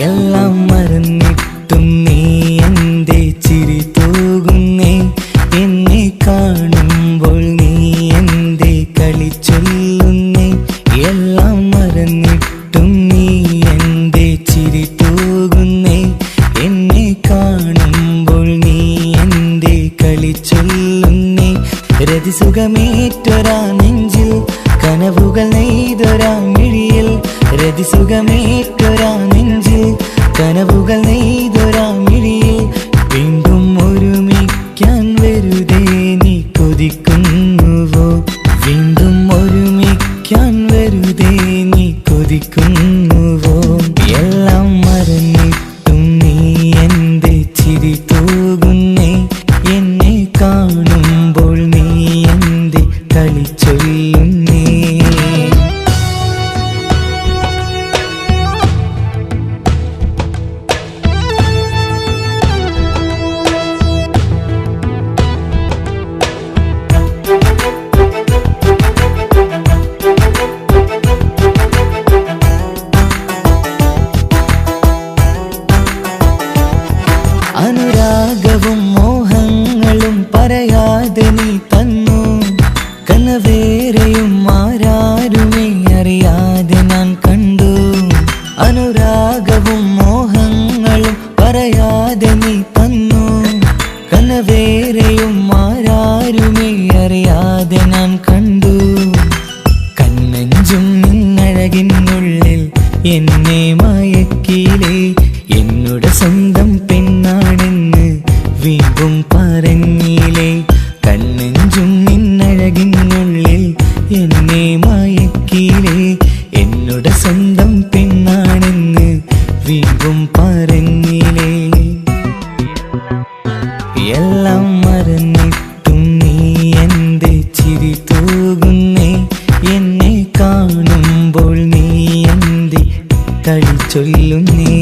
എല്ലാം മറന്നിട്ടും നീ എന്തേ ചിരി തൂകുന്നേ? എന്നെ കാണുമ്പോൾ നീ എന്തേ കളി ചൊല്ലുന്നേ? എല്ലാം മറന്നിട്ടും നീ എന്തേ ചിരി തൂകുന്നേ? എന്നെ കാണുമ്പോൾ നീ എന്തേ കളി ചൊല്ലുന്നേ? രതിസുഖമേറ്റൊരാ നെഞ്ചിൽ കനവുകൾ നെയ്തൊരാ മിഴിയിൽ, രതിസുഖമേറ്റൊരാ നെഞ്ചിൽ കനവുകൾ നെയ്തൊരാ മിഴിയിൽ, വീണ്ടും ഒരുമിക്കാൻ വെറുതെ നീ കൊതിക്കുന്നുവോ? വീണ്ടും ഒരുമിക്കാൻ വെറുതെ നീ കൊതിക്കുന്നുവോ? എല്ലാം മറന്നിട്ടും നീ എന്തേ ചിരി തൂകുന്നേ? എന്നെ കാണുമ്പോൾ നീ എന്തേ കളി ചൊല്ലുന്നേ? അനുരാഗവും മോഹങ്ങളും പറയാതെ നീ തന്നു, കനവേറെയും ആരാരുമേ അറിയാതെ ഞാൻ കണ്ടു. അനുരാഗവും മോഹങ്ങളും പറയാതെ നീ തന്നു, കനവേറെയും ആരാരുമേ അറിയാതെ ഞാൻ കണ്ടു. കണ്ണഞ്ചും നിന്നഴകിനുള്ളിൽ എന്നെ മയക്കിയിലേ, എന്നോട് സ്വന്തം പെണ്ണാണെന്ന് വീണ്ടും പറഞ്ഞില്ലേ? കണ്ണെഞ്ചും നിന്നഴകിനുള്ളിൽ എന്നെ മയക്കിയിലേ, എന്നോട് സ്വന്തം പെണ്ണാണെന്ന് വീണ്ടും പറഞ്ഞില്ലേ? എല്ലാം മറന്നിട്ടും നീ എന്തേ ചിരി തൂകുന്നേ? എന്നെ കാണുമ്പോൾ നീ എന്തേ കളി ചൊല്ലുന്നേ?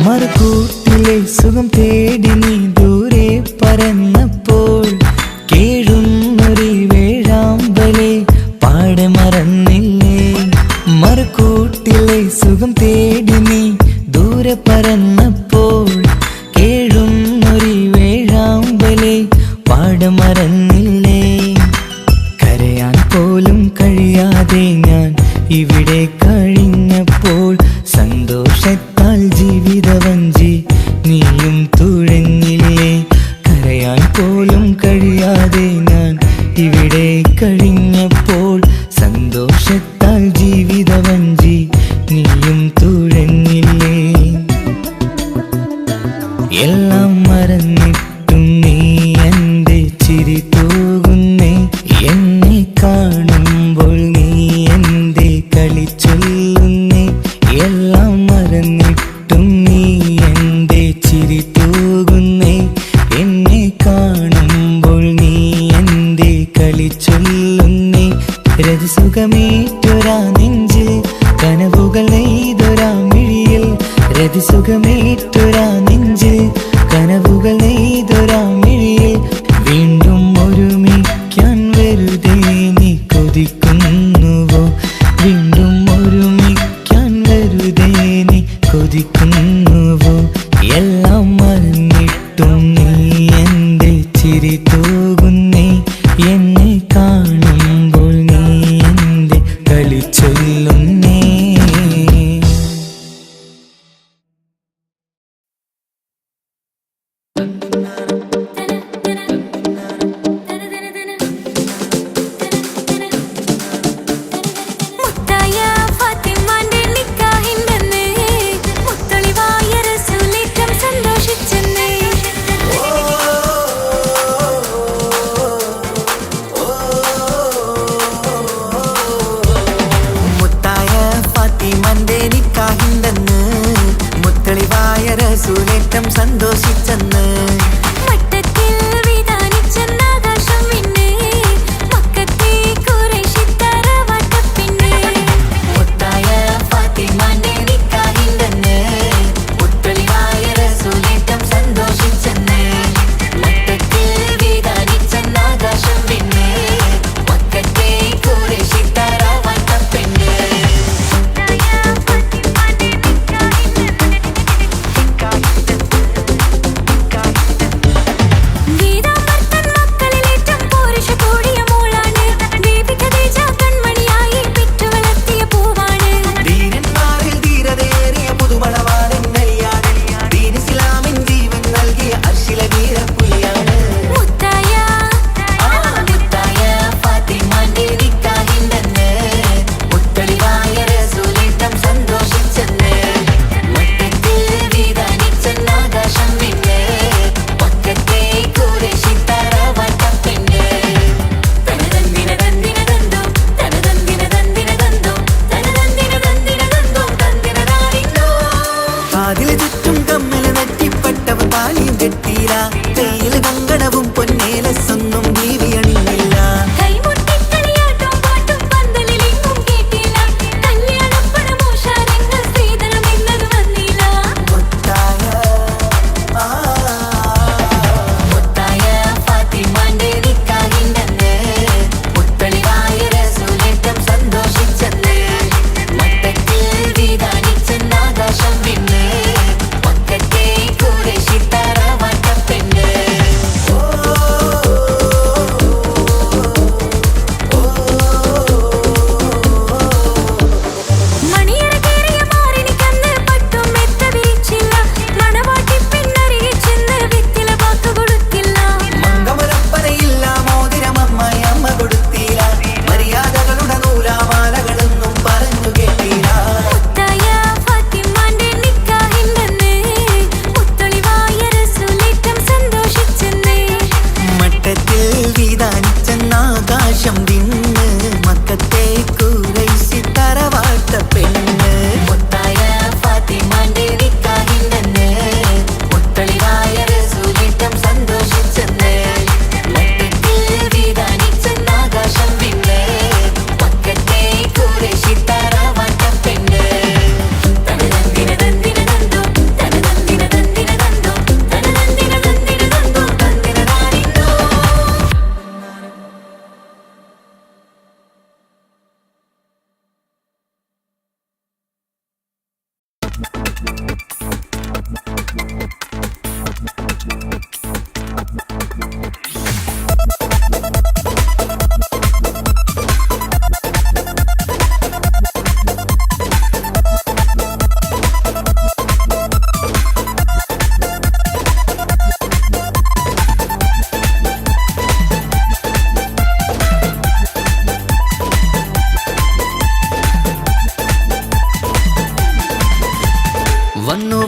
മറുകൂട്ടിലെ സുഖം തേടി നീ ദൂരെ പറന്നപ്പോൾ, കേഴുന്നൊരു വേഴാമ്പലെ പാടെ മറന്നില്ലേ? മറുകൂട്ടിലെ സുഖം തേടി നീ ദൂരെ പറന്നപ്പോൾ, കേഴുന്നൊരു വേഴാമ്പലെ പാടെ മറന്നില്ലേ? കരയാൻ പോലും കഴിയാതെ ഞാൻ ഇവിടെ കഴിഞ്ഞപ്പോൾ, സന്തോഷത്താൽ ജീവിതവഞ്ചി നീയും തുഴഞ്ഞില്ലേ? കരയാൻ പോലും കഴിയാതെ ഞാൻ ഇവിടെ കഴിഞ്ഞപ്പോൾ, സന്തോഷത്താൽ ജീവിതവഞ്ചി നീയും തുഴഞ്ഞില്ലേ? എല്ലാം മറന്നിട്ടും നീ എന്തേ ചിരി തൂകുന്നേ? എന്നെ കാണുമ്പോൾ നീ എന്തേ കളി ചൊല്ലുന്നേ? എല്ലാം മറന്നിട്ടും നീ എന്തേ ചിരി തൂകുന്നേ? എന്നെ കാണുമ്പോൾ നീ എന്തേ കളി ചൊല്ലുന്നേ? രതിസുഖമേറ്റൊരാ നെഞ്ചിൽ കനവുകൾ നെയ്തൊരാ മിഴിയിൽ, രതിസുഖമേറ്റൊരാ നെഞ്ചിൽ കനവുകൾ നെയ്തൊരാ മിഴിയിൽ, വീണ്ടും ഒരുമിക്കാൻ വെറുതെ നീ കൊതിക്കുന്നുവോ? വീണ്ടും ഒരുമിക്കാൻ വെറുതെ നീ കൊതിക്കുന്നുവോ? എല്ലാം മറന്നിട്ടും നീ എന്തേ ചിരി തൂകുന്നേ? എന്നെ കാണുമ്പോൾ നീ എന്തേ കളി ചൊല്ലുന്നേ? റസൂലേറ്റം സന്തോഷിച്ചെന്ന്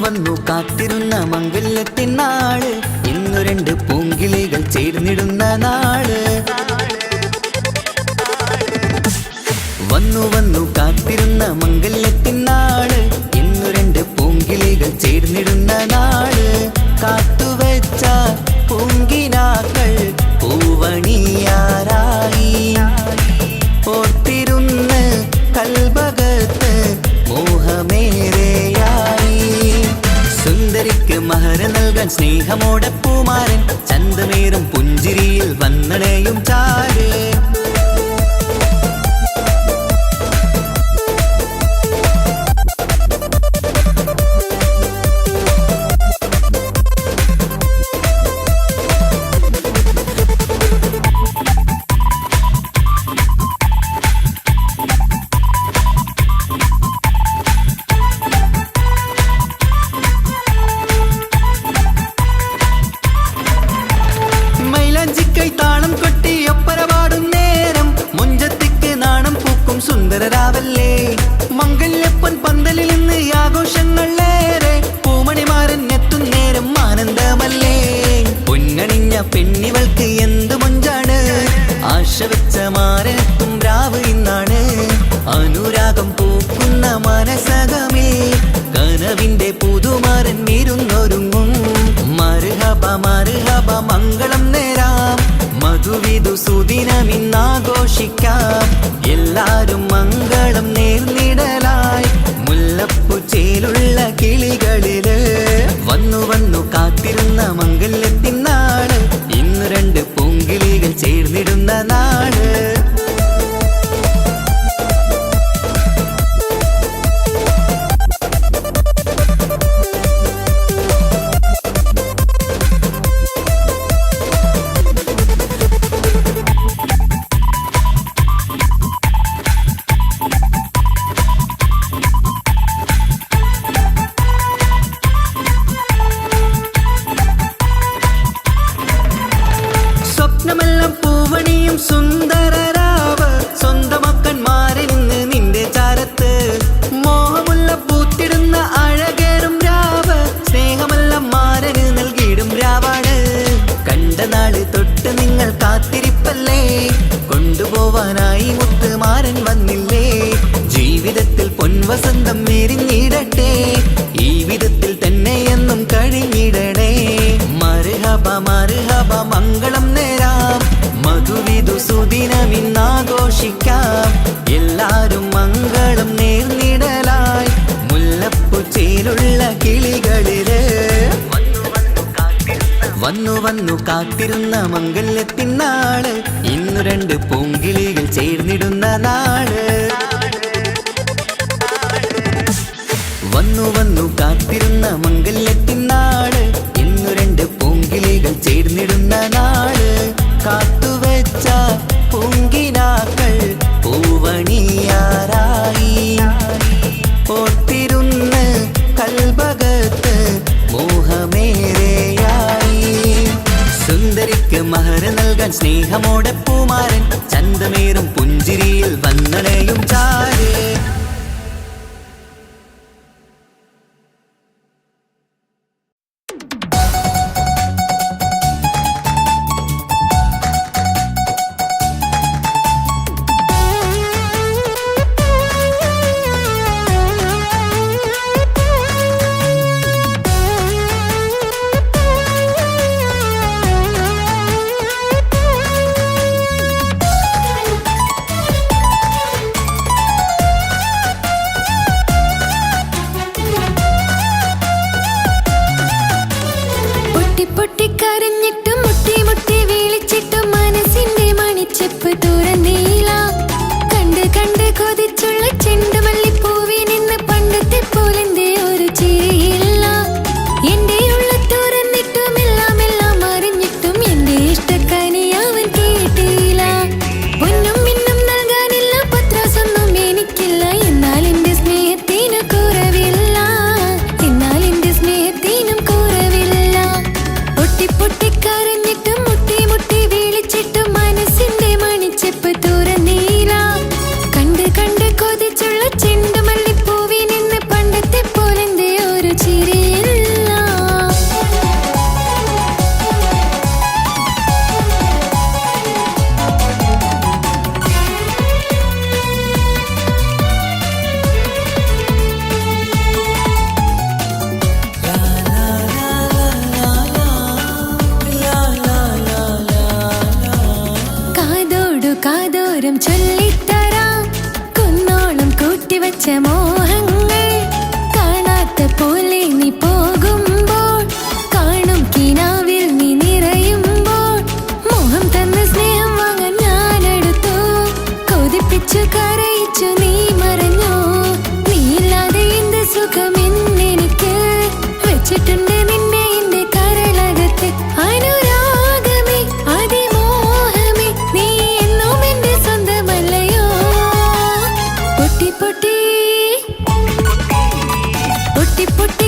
വന്നു കാത്തിരുന്ന മംഗല്യത്തിൻ നാള്, ഇന്നു രണ്ട് പൂങ്കിളികൾ ചേർന്നിടുന്ന നാള്. വന്നു കാത്തിരുന്ന മംഗല്യത്തിൻ നാള്, ഇന്നു രണ്ട് പൂങ്കിളികൾ ചേർന്നിടുന്ന നാള്. കാത്തുവെച്ച പൂങ്കിനാക്കൾ പൂവണിയാറായി, ഓർത്തിരുന്ന് കൽബകത്ത് മോഹമേറെയായി. സുന്ദരിക്ക് മഹർ നൽകാൻ സ്നേഹമോടെ പൂമാരൻ, ചന്തമേറും പുഞ്ചിരിയിൽ വന്നണയും ചാര്. താളം കൊട്ടി ഒപ്പരപാടും നേരം, മുഞ്ചത്തിക്ക് നാണം പൂക്കും സുന്ദരരാവല്ലേ. മംഗല്യപ്പൊൻ പന്തലിൽ നിന്ന് ആഘോഷങ്ങളേറെ, പൂമണിമാരൻ എത്തും നേരം ആനന്ദമല്ലേ. പൊന്നണിഞ്ഞ പെണ്ണിവൾക്ക് എന്ത് മൊഞ്ചാണ്, ആശ വെച്ച മാരനെത്തും രാവ് ഇന്നാണ്. അനുരാഗം പൂക്കുന്ന മനസകമേ കനവിന്റെ പുതുമാരൻ വീരുന്ന വസന്തം വിരിഞ്ഞിടട്ടെ ഈ വിധത്തിൽ തന്നെ എന്നും കഴിഞ്ഞിടണേ മർഹബ മർഹബ മംഗളം നേരാം മധുവിധു സുദിനമിന്നാഘോഷിക്കാം എല്ലാരും മംഗളം നേർന്നിടലായി മുല്ലപ്പൂ ചേലുള്ള കിളികളില് വന്നു വന്നു കാത്തിരുന്ന മംഗല്യത്തിനാള് ഇന്നു രണ്ട് പൂങ്കിളികൾ ചേർന്നിടുന്ന നാള് വന്നു വന്നു കാത്തിരുന്ന മംഗല്യത്തിനാള് ഇന്നു രണ്ട് പൂങ്കിളികൾ ചേർന്നിടുന്ന നാള് കാത്തുവെച്ച പൂങ്കിനാക്കൾ പൂവണിയാറായി ഓർത്തിരുന്ന് കൽബകത്ത് മോഹമേറെയായി സുന്ദരിക്ക് മഹർ നൽകാൻ സ്നേഹമോടെ പൂമാരൻ ചന്തമേറും പുഞ്ചിരിയിൽ വന്നണയും ചാരേ പൊട്ടി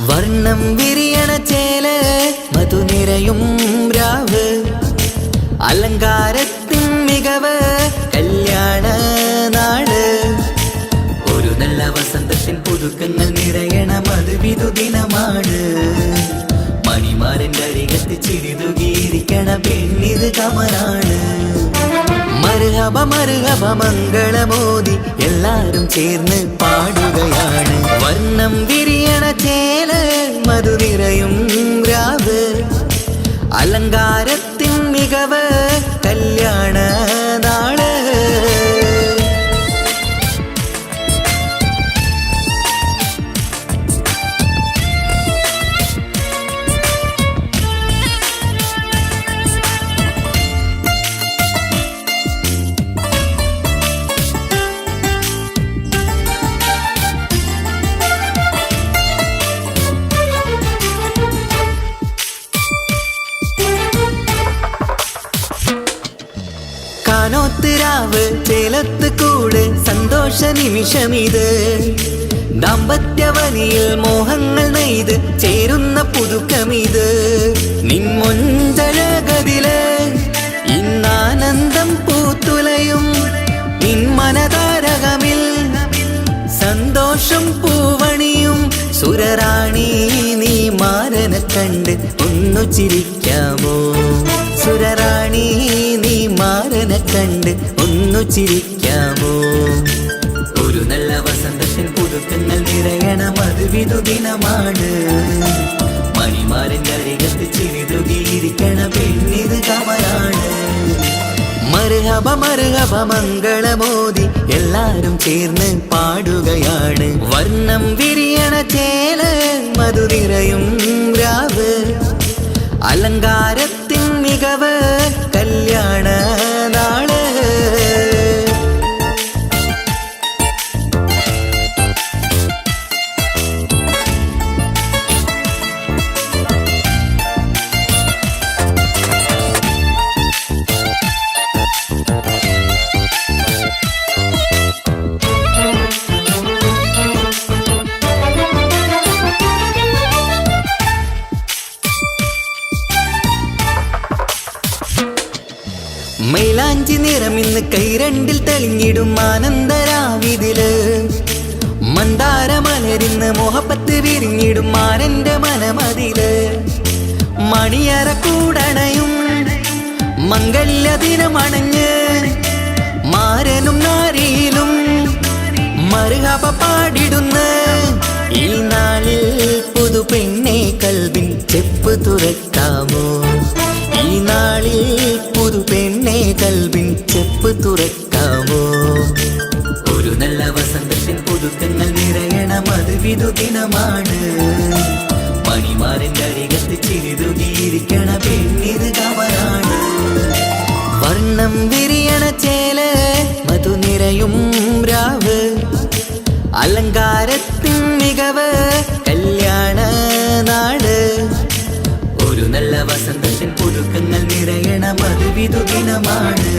വർണ്ണം വിരിയണ ചേല മധുനിരയും രാവ് അലങ്കാരത്തിൻ മികവ് കല്യാണ നാട് ഒരു നല്ല വസന്തത്തിൻ പുതുക്കങ്ങൾ നിറയണ മധുവിധു ദിനമാണ് മണിമാരൻ്റെ അരികത്ത് ചിരിതുകിയിരിക്കണ പെണ്ണിത് കമലാണ് മർഹബ മർഹബ മംഗളമോദി എല്ലാരും ചേർന്ന് പാടുകയാണ് വർണ്ണം വിരിയണ ചേല മധുനിരയും രാവ് അലങ്കാരത്തിൻ മികവ് കല്യാണ നാട് കാനോത്തിരാവ് ചേലത്ത് കൂട് സന്തോഷ നിമിഷമിത് ദാമ്പത്യവനിയിൽ മോഹങ്ങൾ നെയ്ത് ചേരുന്ന പുതുക്കമിത് നിൻമൊഞ്ചഴകതില് ഇന്നാനന്ദം പൂത്തുലയും ഇൻമനതാരകമിൽ സന്തോഷം പൂവണിയും സുരറാണി നീ മാരനെ കണ്ട് ഒന്നു ചിരിക്കാമോ സുരറാണി നീ മാരനെ കണ്ട് ഒന്നു ചിരിക്കാമോ ഒരു നല്ല വസന്തത്തിൻ പുതുക്കങ്ങൾ നിറയണ മധുവിധു ദിനമാണ് മണിമാരൻ്റെ അരികത്ത് ചിരിതുകിയിരിക്കണ പെണ്ണിത് കമലാണ് മർഹബ മർഹബ മംഗളമോദി എല്ലാരും ചേർന്ന് പാടുകയാണ് വർണ്ണം വിരിയണ ചേല മധുനിരയും രാവ് അലങ്കാരത്തിൻ മികവ് കല്യാണ നാട് മൈലാഞ്ചി നിറമിന്ന് കൈരണ്ടിൽ തെളിഞ്ഞിടും ആനന്ദരാവിതില് മന്ദാരമലരിന്ന് മോഹപ്പത്ത് വിരിഞ്ഞിടും മാരന്റെ മനമതില് മണിയറ കൂടണയും മംഗല്യ ദിനമണഞ്ഞ് മാരനും നാരിയിലും മർഹബ പാടിടുന്ന ഈ നാളിൽ പുതു പെണ്ണെ കൽവിൻ ചെപ്പ് തുറക്കാമോ ഈ നാളിൽ പുതു പെണ്ണെ കൽവിൻ ചെപ്പ് തുറക്കാമോ ഒരു നല്ല വസന്തത്തിൻ പുതുക്കങ്ങൾ നിറയണ മധുവിധു ദിനമാണ് മണിമാരൻ്റെ അരികത്ത് ചിരിതുകിയിരിക്കണ പെണ്ണിത് കമലാണ് വർണ്ണം വിരിയണ ചേല മധുനിരയും രാവ് അലങ്കാരത്തിൻ മികവ് കല്യാണ നാട് ഒരു നല്ല വസന്തത്തിൻ പുതുക്കങ്ങൾ നിറയണ മധുവിധു ദിനമാണ്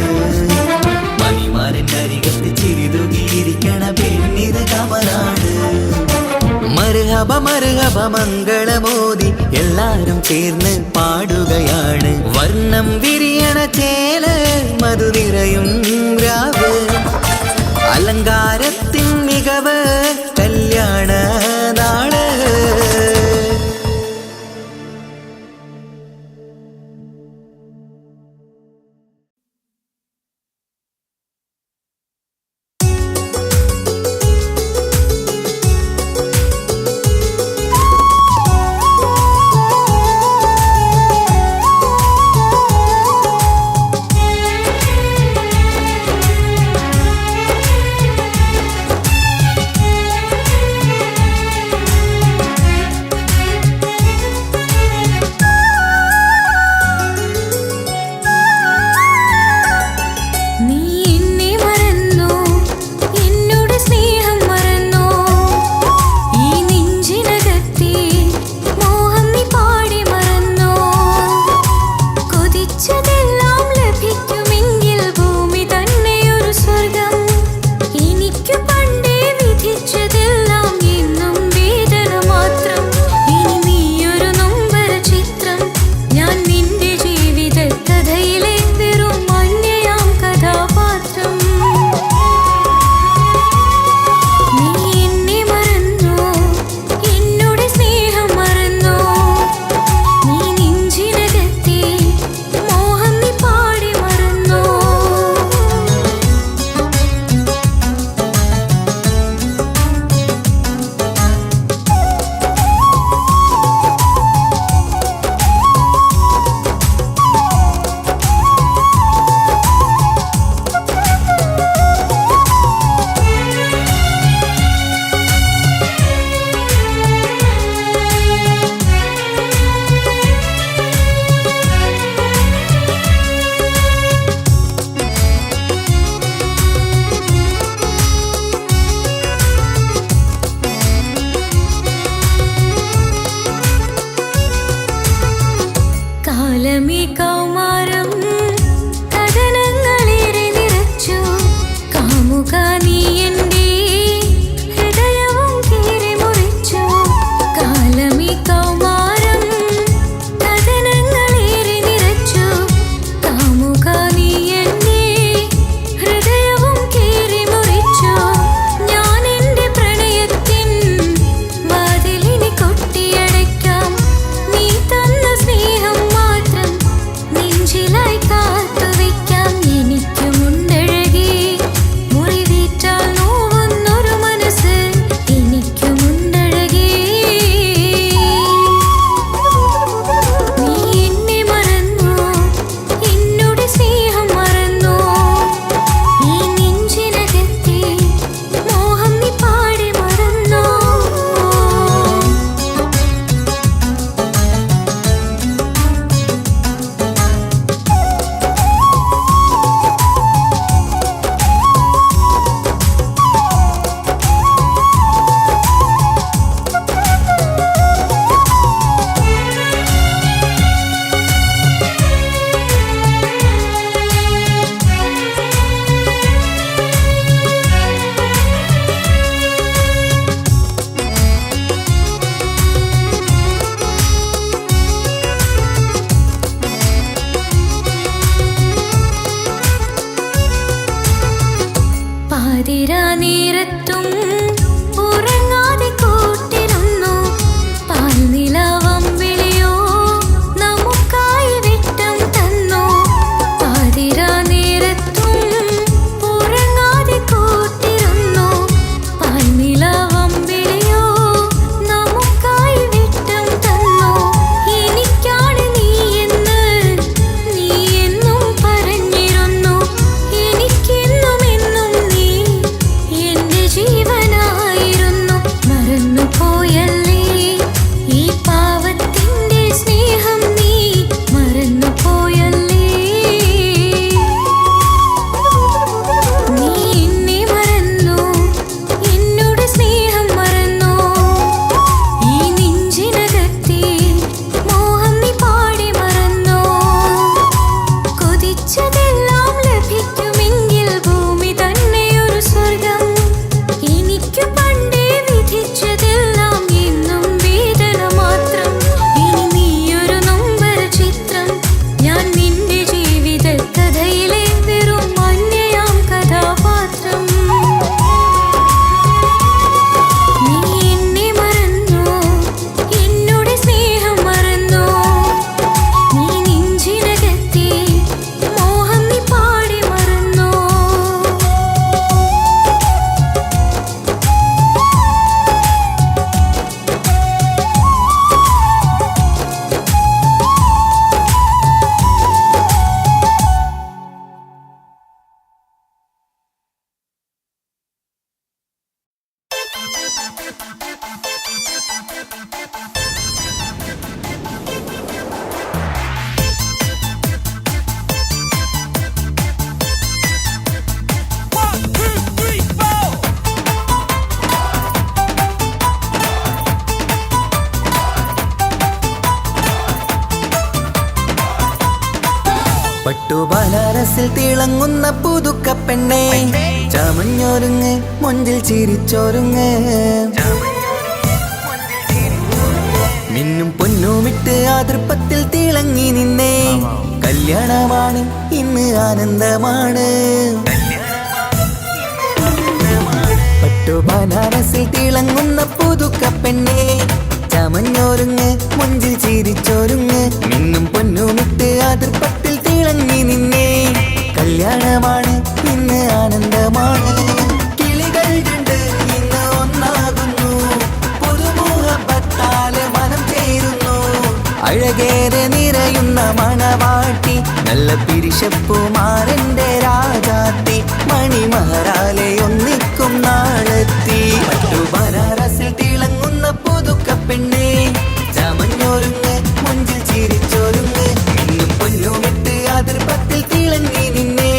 മണിമാരൻ്റെ അരികത്ത് ചിരിതുകിയിരിക്കണ പെണ്ണിത് കമലാണ് മർഹബ മർഹബ മംഗളമോദി എല്ലാരും ചേർന്ന് പാടുകയാണ് വർണ്ണം വിരിയണ ചേല മധുനിരയും രാവ് അലങ്കാരത്തിൻ മികവ് കല്യാണ നാട് നേരത്തും ഉറങ്ങാതെ കൂട്ടിരുന്നു. പാൽനിലാവം വിളിയോ നമുക്കായി വെട്ടം തന്നു. പാതിരാ നേരത്തും ഉറങ്ങാതെ കൂട്ടിരുന്നു. പാൽനിലാവം വിളിയോ നമുക്കായി വെട്ടം തന്നു. എനിക്കാണ് നീ എന്ന് നീ എന്നും പറഞ്ഞിരുന്നു. എനിക്കെന്നും എന്നും നീ എന്റെ ജീവനായിരുന്നു. മറന്നു പോയല്ലേ ഈ പാവത്തിന്റെ സ്നേഹം, നീ മറന്നു പോയല്ലേ. നീ എന്നെ മറന്നു, എന്നോട് സ്നേഹം മറന്നു. ഈ നെഞ്ചിനകത്തെ മോഹം നീ പാടി മറന്നു. കൊതിച്ചതെല്ലാം ലഭിക്കുമെങ്കിൽ ഭൂമി തന്നെ ഒരു സ്വർഗം. എനിക്ക് പണ്ടേ വിധിച്ചതെല്ലാം എന്നും വേദന മാത്രം. ഇനി നീയൊരു നൊമ്പര ചിത്രം, ഞാൻ നിന്റെ ജീവിത കഥയിലെ വെറും അന്യയാം കഥാപാത്രം. നീ എന്നെ മറന്നു, എന്നോട് സ്നേഹം മറന്നു. നീ നെഞ്ചിനകത്തെ മോഹം നീ പാടി മറന്നു. പട്ടുബനാരസിൽ തിളങ്ങുന്ന പുതുക്കപ്പെണ്ണെ, ചമഞ്ഞൊരുങ്ങ് മൊഞ്ചിൽ ചിരിച്ചൊരുങ്ങ്. മിന്നും പൊന്നുമിട്ട് ആതൃപ്പത്തിൽ തിളങ്ങി നിന്നേ. കല്യാണമാണ് ഇന്ന് ആനന്ദമാണ്. പട്ടുബനാരസിൽ തിളങ്ങുന്ന പുതുക്കപ്പെണ്ണെ, ചമഞ്ഞൊരുങ്ങ് മൊഞ്ചിൽ ചിരിച്ചൊരുങ്ങ്. മിന്നും പൊന്നുമിട്ട് ആതൃപ്പത്തിൽ തിളങ്ങി നിന്നേ. കല്യാണമാണ് ഇന്ന് ആനന്ദമാണ്. കിളികൾ കണ്ട് ഇന്ന് ഒന്നാകുന്നു, പുതുമുഖത്താല് മനം ചേരുന്നു. അഴകേറെ നിറയുന്ന മണവാട്ടി, നല്ല പിരിശപ്പുമാരന്റെ രാജാത്തി. മണിമഹറാലെ ഒന്നിക്കും നാളെത്തി. പട്ടുബനാരസിൽ തിളങ്ങുന്ന പുതുക്കപ്പെണ്ണെ, ചമഞ്ഞൊരുങ്ങ് മൊഞ്ചിൽ ചിരിച്ചൊരുങ്ങ്. മിന്നും പൊന്നുമിട്ട് ആതൃപ്പത്തിൽ തിളങ്ങി നിന്നേ.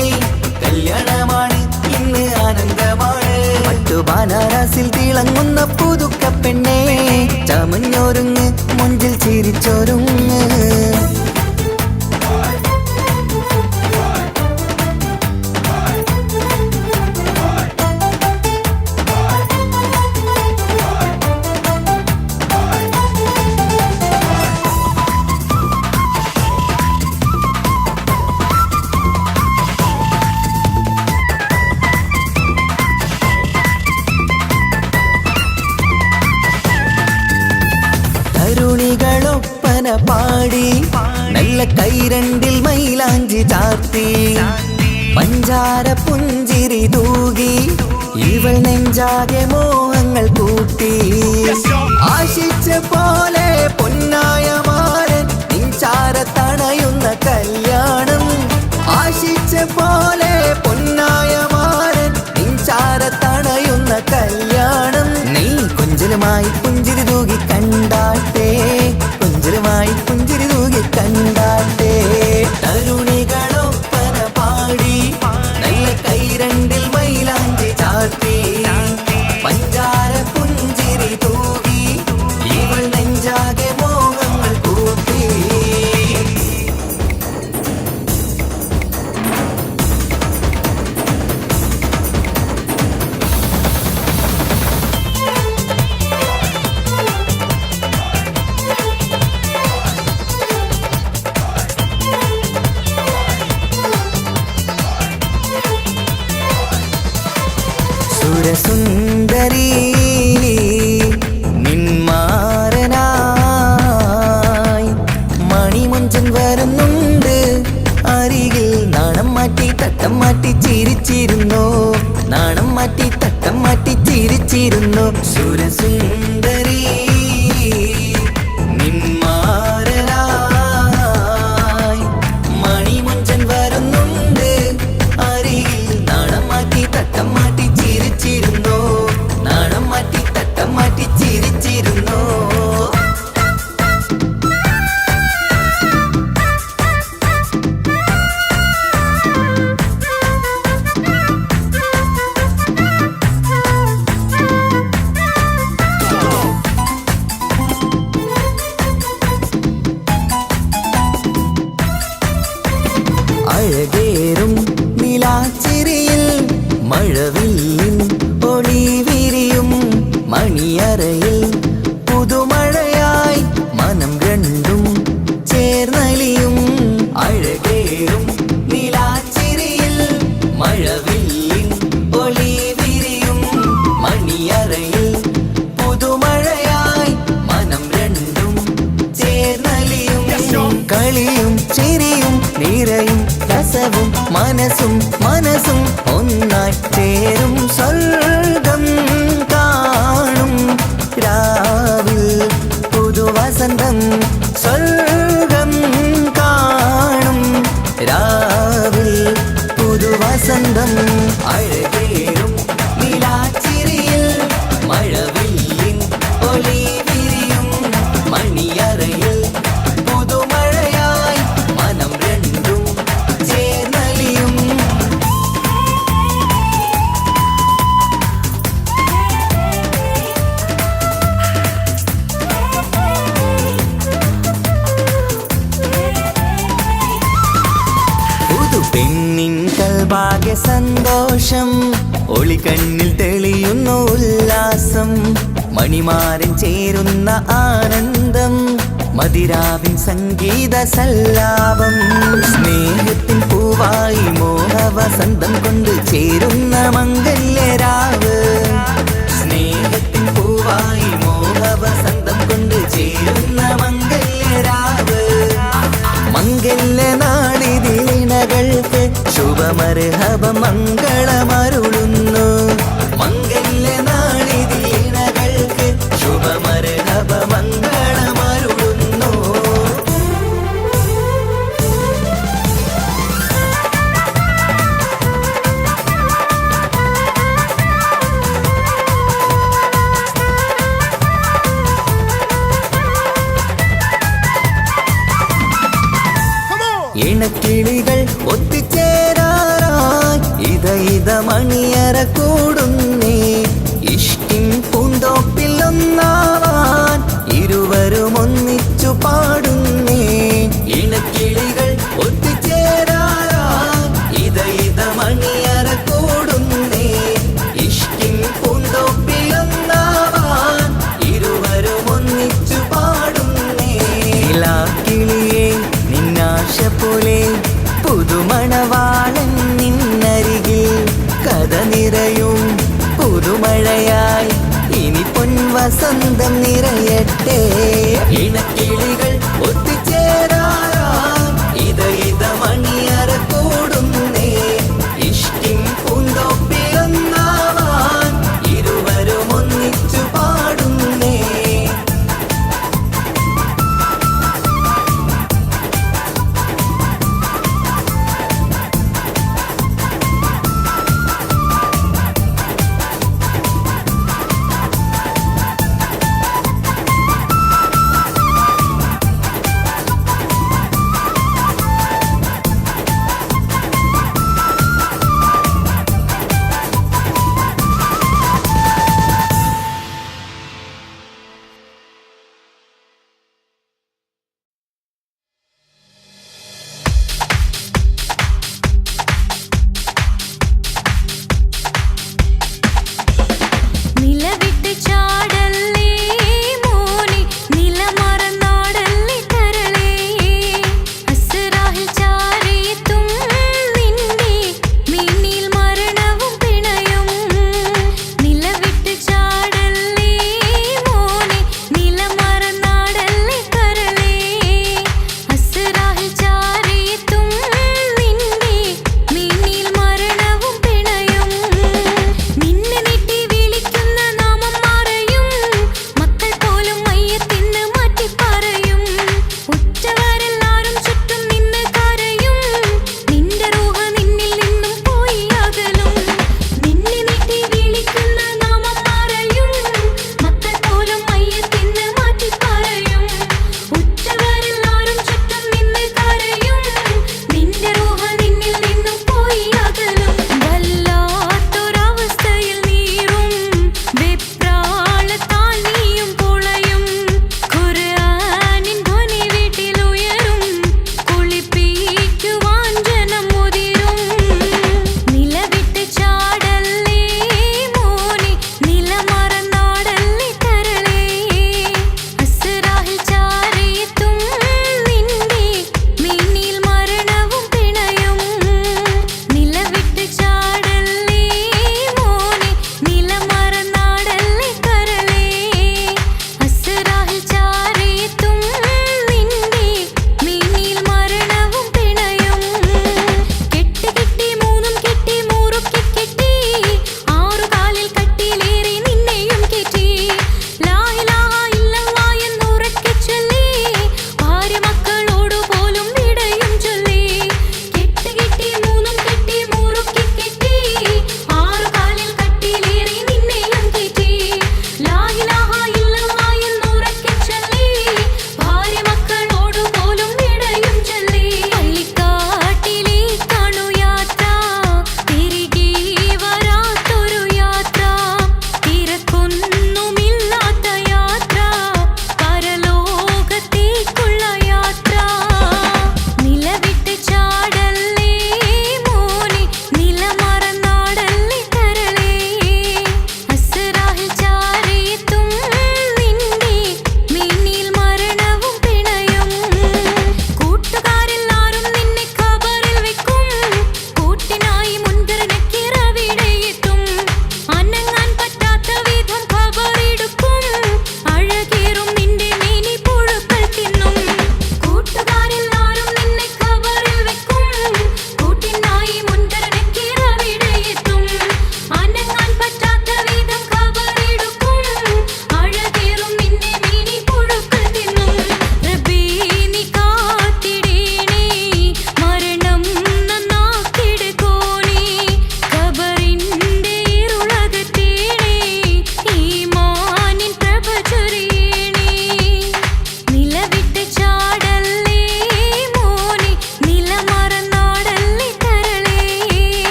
കല്യാണമാണ് ഇന്ന് ആനന്ദമാണ്. പട്ടുബനാരസിൽ തിളങ്ങുന്ന പുതുക്കപ്പെണ്ണെ, ചമഞ്ഞൊരുങ്ങ് മൊഞ്ചിൽ ചിരിച്ചൊരുങ്ങ്. തരുണികളൊപ്പന പാടി, നല്ല കൈരണ്ടിൽ മൈലാഞ്ചി ചാർത്തി. പഞ്ചാര പുഞ്ചിരി തൂകി, ഇവൾ നെഞ്ചാകെ മോഹങ്ങൾ കൂട്ടി. ആശിച്ച പോലെ പൊന്നായ മാരൻ നിൻചാരത്തണയുന്ന കല്യാണം. ആശിച്ച പോലെ പൊന്നായ മാരൻ നിൻചാരത്തണയുന്ന കല്യാണം. നീ കൊഞ്ചലുമായി പുഞ്ചിരി തൂകി കണ്ടാട്ടെ, കൊഞ്ചലുമായി പുഞ്ചിരി തൂകി കണ്ടാട്ടെ. തരുണികളൊപ്പന പാടി, നല്ല കൈരണ്ടിൽ മൈലാഞ്ചി ചാർത്തി. പഞ്ചാര പുഞ്ചിരി തൂകി, ഇവൾ നെഞ്ചാകെ മോഹങ്ങൾ കൂട്ടി. ചിരിച്ചിരുന്നു സുരസുന്ദരി നിന്മാരനായി മണിമുഞ്ചൻ വരുന്നുണ്ട് അരികിൽ നാണം മാറ്റി തട്ടം മാറ്റി ചിരിച്ചിരുന്നു നാണം മാറ്റി തട്ടം മാറ്റി ചിരിച്ചിരുന്നു അഴകേറും നിലാച്ചിരിയിൽ മഴവില്ലിൻ ഒളി വിരിയും മണിയറയിൽ പുതുമഴയായി മനം രണ്ടും ചേർന്നലിയും അഴകേറും നിലാച്ചിരിയിൽ മഴവില്ലിൻ ഒളി വിരിയും മണിയറയിൽ പുതുമഴയായി മനം രണ്ടും ചേർന്നലിയും കളിയും ചിരിയും നിറയും രസവും മനസ്സും മനസ്സും ഒന്നായി ചേരും സ്വർഗം കാണും രാവിൽ പുതുവസന്തം സ്വർഗം കാണും രാവിൽ പുതുവസന്തം അഴകേറും നിലാച്ചിരിയിൽ മഴവില്ലിൻ ഒളി വിരിയും മണിയറയിൽ പുതുമഴയായി മനം രണ്ടും ചേർന്നലിയും പുതു പെണ്ണിൻ കൽഭാഗ്യ സന്തോഷം ഒളികണ്ണിൽ തെളിയുന്നു ഉല്ലാസം മണിമാരൻ ചേരുന്ന ആനന്ദം മതിരാവിൻ സംഗീത സല്ലാപം സ്നേഹത്തിൻ പൂവായി മോഹവസന്തം കൊണ്ട് ചേരുന്ന മംഗല്യരാവ് സ്നേഹത്തിൻ പൂവായി മോഹവസന്തം കൊണ്ട് ചേരുന്ന മംഗല്യരാവ് മംഗല്യനാളിതിലിണകൾക്ക് ശുഭമർഹബ മംഗളമരുളുന്നു മംഗല്യനാളിതിലിണകൾക്ക് ശുഭമർഹബ മംഗളമരുളുന്നു ഇണക്കിളികൾ ഒത്തുചേരാറായി ഇത മണിയറ കൂടുന്നേ ഇഷ്കിൻ പൂന്തോപ്പിൽ ഒന്നാവാൻ ഇരുവരും ഒന്നിച്ചു പാടുന്നേ ഇണക്കിളികൾ ഒത്തുചേരാറായി ഇത മണിയറ കൂടുന്നേ ഇഷ്കിൻ പൂന്തോപ്പിൽ ഒന്നാവാൻ ഇരുവരും ഒന്നിച്ചു പാടുന്നേ കിളിയേ നിന്നാശ പോലെ പുതുമണവാളൻ നിന്നരികിൽ കഥ നിറയും പുതുമഴയായി ഇനി പൊൻവസന്തം നിറയട്ടെ ഇണക്കിളികൾ ഒത്തുചേരാറായി ഇത മണിയറ കൂടുന്നേ ഇഷ്കിൻ പൂന്തോപ്പിലൊന്നാവാൻ ഇരുവരും ഒന്നിച്ചു പാടുന്നേ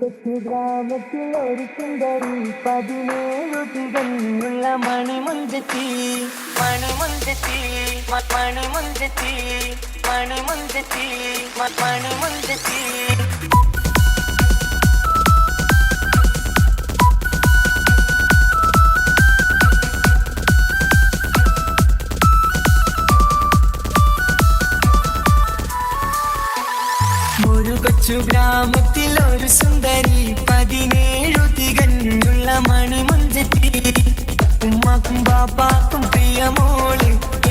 കൊച്ചു ഗ്രാമത്തിൽ ഒരു സുന്ദരി 17 തികഞ്ഞുള്ള മണിമുഞ്ചത്തി മണിമുഞ്ചത്തി മണിമുഞ്ചത്തി മണിമുഞ്ചത്തി മണിമുഞ്ചത്തി കൊച്ചു ഗ്രാമത്തിൽ ഒരു സുന്ദരി 17 തികഞ്ഞുള്ള മണിമുഞ്ചത്തി ഉമ്മാക്കും ബാപ്പാക്കും പ്രിയമോള്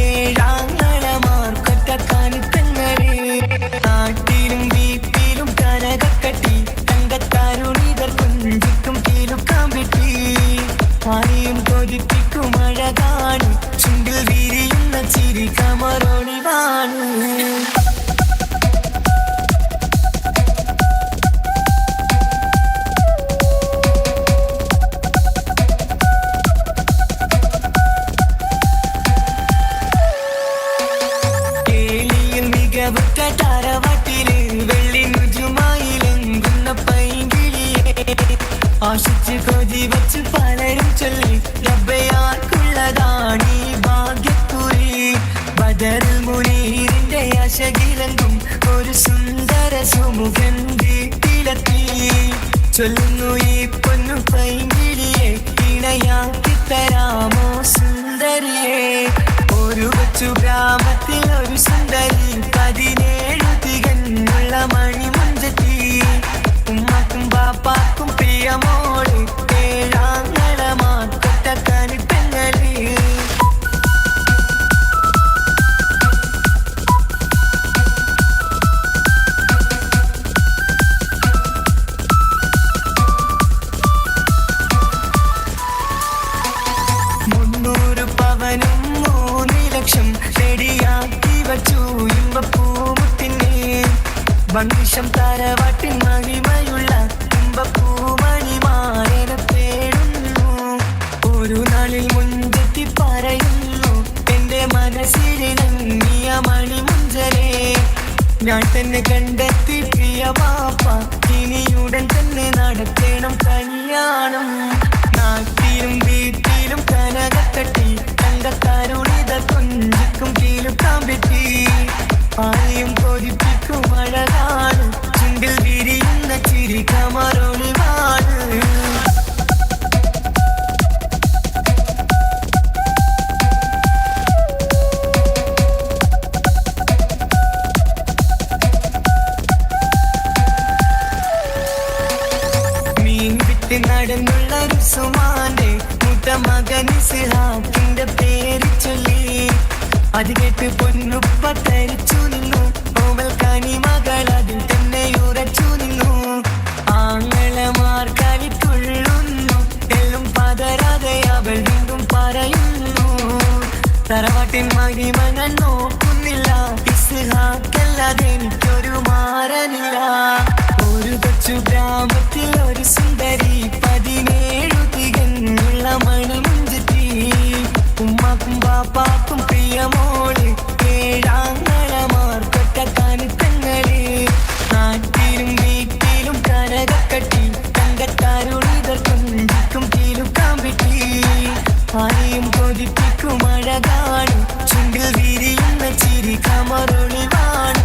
ഏഴാങ്ങളമാർക്കൊറ്റക്കാനിത്തങ്ങള് നാട്ടിലും വീട്ടിലും കനകക്കട്ടി തങ്കത്താരുണിതർ കുഞ്ചിക്കും തീലുക്കാൻ വെട്ടി ആരെയും കൊതിപ്പിക്കും അഴകാണ് ചുണ്ടിൽ വിരിയുന്ന ചിരി കമറൊളിവാണ് താരവാട്ടില് വെള്ളി നുജുമായിലെങ്കുന്ന പൈങ്കിളിയെ ആശിച്ച് കൊതി വച്ച് പലരും ചൊല്ലി റബ്ബയാർക്കുള്ളതാണീ ഭാഗ്യക്കുറി ബദറുൽ മുനീറിന്റെ ആശകിലങ്കും ഒരു സുന്ദര സുമുഖൻ വീട്ടിലെത്തി ചൊല്ലുന്നു ഈ പൊന്നു പൈങ്കിളിയെ ഇണയാക്കി തരാമോ സുന്ദരിയെ ഒരു കൊച്ചു ഗ്രാമത്തിൽ ഒരു സുന്ദരി 17 തികഞ്ഞുള്ള മണിമുഞ്ചത്തി ഉമ്മാക്കും ബാപ്പാക്കും പ്രിയമോള് ഏഴാങ്ങളമാർക്കൊറ്റക്കാനിത്തങ്ങള് മനുഷ്യം താരവാട്ടിൻ മഹിമയുള്ള തുമ്പപ്പൂമണിമാരനെ തേടുന്നു ഒരു നാളിൽ മുഞ്ചെത്തി പറയുന്നു എന്റെ മനസ്സിലിണങ്ങിയ മണിമുഞ്ചരെ ഞാൻ തന്നെ കണ്ടെത്തി പ്രിയ പാപ്പ ഇനിയുടൻ തന്നെ നടത്തണം കല്യാണം നാട്ടിലും വീട്ടിലും കനകക്കട്ടി തങ്കത്താരുണിത കുഞ്ചിക്കും കീലുക്കാൻ പറ്റി ആരെയും കൊതിപ്പിക്കും അഴകാണ് ചുണ്ടിൽ വിരിയുന്ന ചിരി കമറൊളിവാണ് മീൻ വിട്ട് നടന്നുള്ള റുസുമാന്റെ മുട്ട മകൻ ഇസ്ഹാഖിന്റെ പേര് ചൊല്ലി അത് കേട്ട് പൊന്നുപ്പ തരിച്ചു നിന്നു ഓവൽ കനി മകൾ അതിൽ തന്നെ ഉറച്ചു നിന്നു ആങ്ങളമാർ കളിത്തുള്ളുന്നു എല്ലും പതരാതെ അവൾ വീണ്ടും പറയുന്നു തറവാട്ടിൻ മഹിമ ഞാൻ നോക്കുന്നില്ല ഇസ്ഹാഖല്ലാതെ എനിക്കൊരു മാറനില്ല ഒരു കൊച്ചു ഗ്രാമത്തിൽ ഒരു സുന്ദരി 17 തികഞ്ഞുള്ള മണിമുഞ്ചത്തി ഉമ്മാക്കും ബാപ്പാക്കും പ്രിയമോള് ഏഴാങ്ങളമാർക്കൊറ്റക്കാനിത്തങ്ങള് നാട്ടിലും വീട്ടിലും കനകക്കട്ടി തങ്കത്താരുണിതർ കുഞ്ചിക്കും തീലുക്കാൻ വെട്ടി ആരെയും കൊതിപ്പിക്കും അഴകാണ് ചുണ്ടിൽ വിരിയുന്ന ചിരി കമറൊളിവാണ്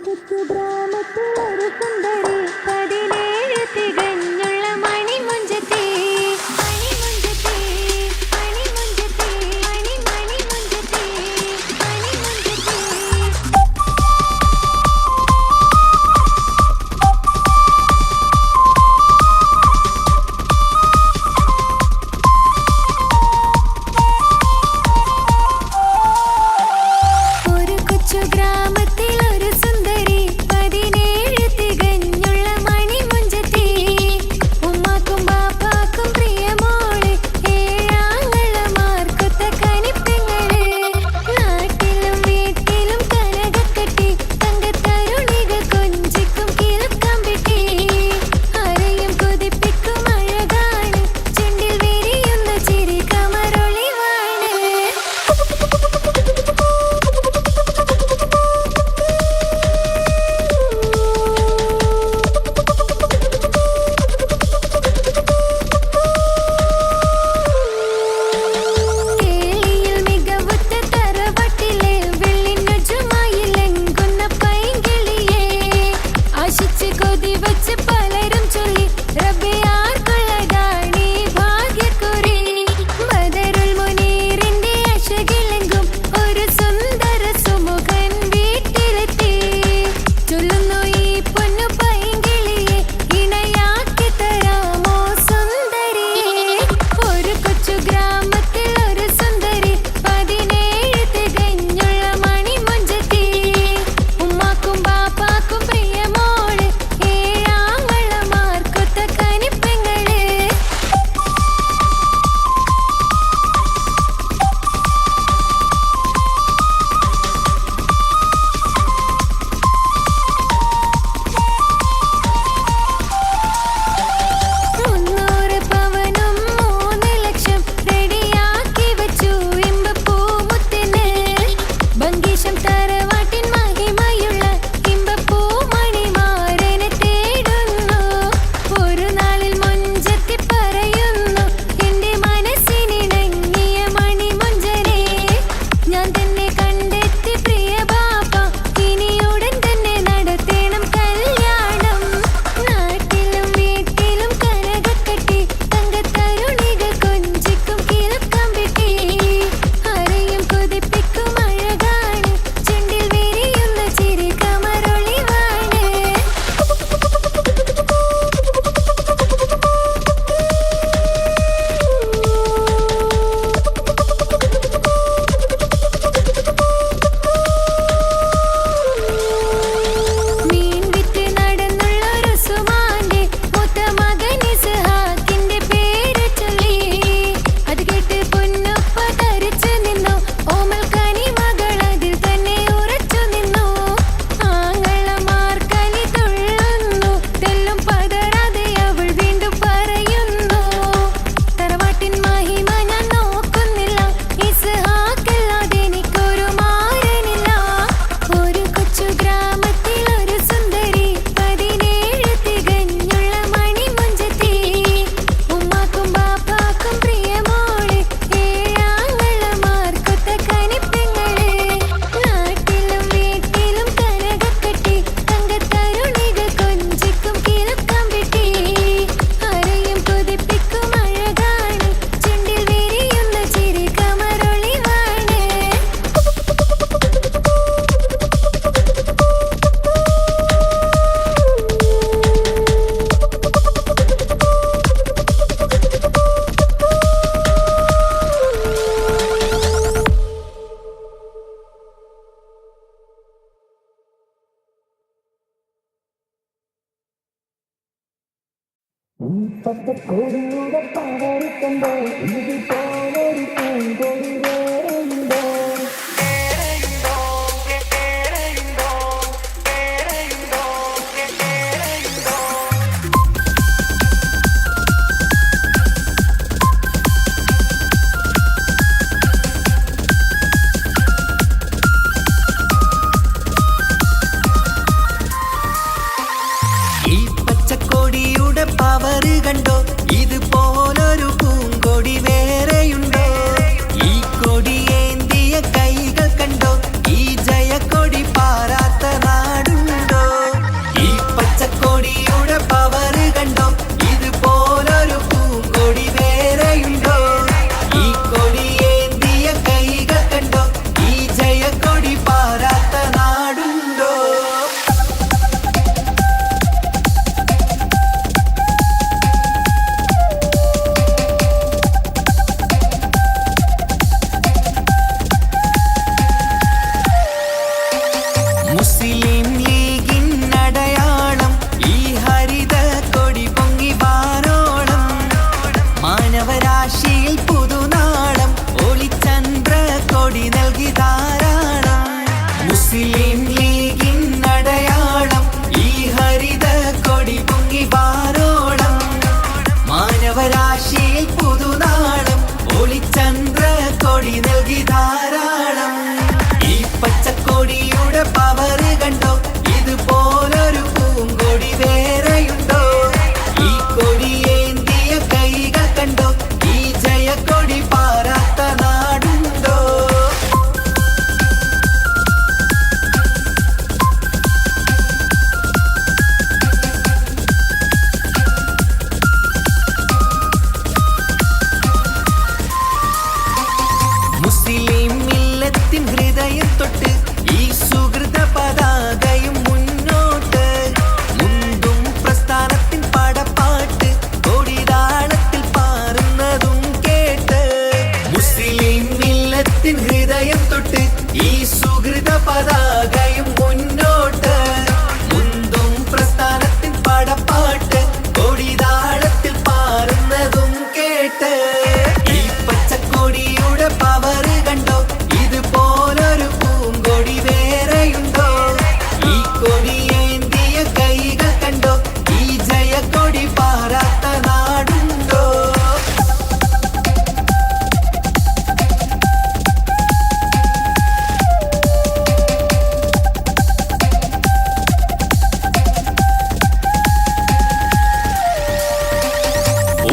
കൊച്ചു ഗ്രാമത്തിൽ ഒരു സുന്ദരി 17 തികഞ്ഞുള്ള മണിമുഞ്ചത്തി മണിമുഞ്ചത്തി മണിമുഞ്ചത്തി മണിമുഞ്ചത്തി മണിമുഞ്ചത്തി ഒരു കൊച്ചു ഗ്രാമത്തിൽ ഒരു സുന്ദരി 17 പച്ചക്കോടിയുടെ പവരിക്കണ്ടോ ഇതുപോലൊരു പൂങ്കൊടി വേറെയുണ്ടോ ഈ പച്ചക്കൊടിയുടെ പവർ കണ്ടോ ഇതുപോലൊരു പൂങ്കൊടി വേറെയുണ്ടോ ഈ കൊടിയേന്തിയ കൈകൾ കണ്ടോ ഈ ജയക്കൊടി പാറാത്ത നാടുണ്ടോ ഈ പച്ചക്കൊടിയുടെ പവർ കണ്ടോ ഇതുപോലൊരു പൂങ്കൊടി വേറെയുണ്ടോ ഈ കൊടിയേന്തിയ കൈകൾ കണ്ടോ ഈ ജയക്കൊടി പാറാത്ത നാടുണ്ടോ മുസ്ലിം ലീഗിൻ അടയാളം ഈ ഹരിത കൊടി പൊങ്ങി വാനോളം മാനവരാശിയിൽ പുതുനാളം ഒളിച്ചന്ദ്ര കൊടി നൽകി ധാരാളം മുസ്ലിം ലീഗിൻ അടയാളം ഈ ഹരിത കൊടി പൊങ്ങി വാനോളം മാനവരാശിയിൽ പുതുനാളം ഒളിച്ചന്ദ്ര കൊടി നൽകി ധാരാളം ഈ പച്ചക്കൊടിയുടെ പവർ കണ്ടോ ഇതുപോലൊരു പൂങ്കൊടി വേറെയുണ്ടോ ഈ കൊടിയേന്തിയ കൈകൾ കണ്ടോ ഈ ജയക്കൊടി പാറാത്ത നാടുണ്ടോ മുസ്ലിം മില്ലത്തിൻ ഹൃദയം തൊട്ട് ഈ സുഹൃത പതാകയും മുന്നോട്ട് മുന്തും പ്രസ്ഥാനത്തിൻ പടപ്പാട്ട് കൊടിതാളത്തിൽ പാറുന്നതും കേട്ട് മുസ്ലിം മില്ലത്തിൻ ഹൃദയം തൊട്ട് ഈ സുഹൃത പതാകയും മുന്നോട്ട് മുന്തും പ്രസ്ഥാനത്തിൻ പടപ്പാട്ട് കൊടിതാളത്തിൽ പാറുന്നതും കേട്ട് ഈ പച്ചക്കൊടിയുടെ പവർ കണ്ടോ ഇതുപോലൊരു പൂങ്കൊടി വേറെയുണ്ടോ ഈ കൊടിയേന്തിയ കൈകൾ കണ്ടോ ഈ ജയക്കൊടി പാറാത്ത നാടുണ്ടോ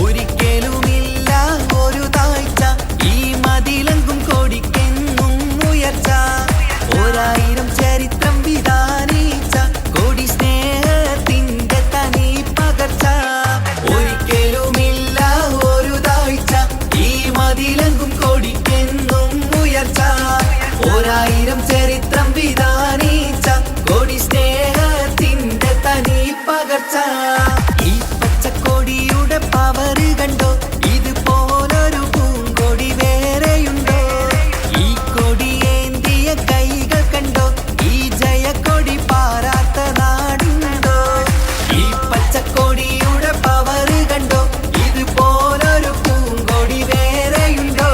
ഒരിക്കലുമില്ല ഒരു താഴ്ച ഈ മതിലെങ്കും കൊടിക്കെന്നും ഉയർച്ച ഒരായിരം ചരിത്രം വിധാനിച്ച കൊടി സ്നേഹത്തിന്റെ തനി പകർച്ച ഒരിക്കലുമില്ല ഒരു താഴ്ച ഈ മതിലെങ്കും കൊടിക്കെന്നും ഉയർച്ച ഒരായിരം ചരിത്രം വിധാനിച്ച കൊടി സ്നേഹത്തിന്റെ തനി പകർച്ച ഈ പച്ചക്കൊടിയുടെ പവർ കണ്ടോ ഇതുപോലൊരു പൂങ്കൊടി വേറെയുണ്ടോ ഈ കൊടിയേന്തിയ കൈകൾ കണ്ടോ ഈ ജയക്കൊടി പാറാത്ത നാടുണ്ടോ ഈ പച്ചക്കൊടിയുടെ പവർ കണ്ടോ ഇതുപോലൊരു പൂങ്കൊടി വേറെയുണ്ടോ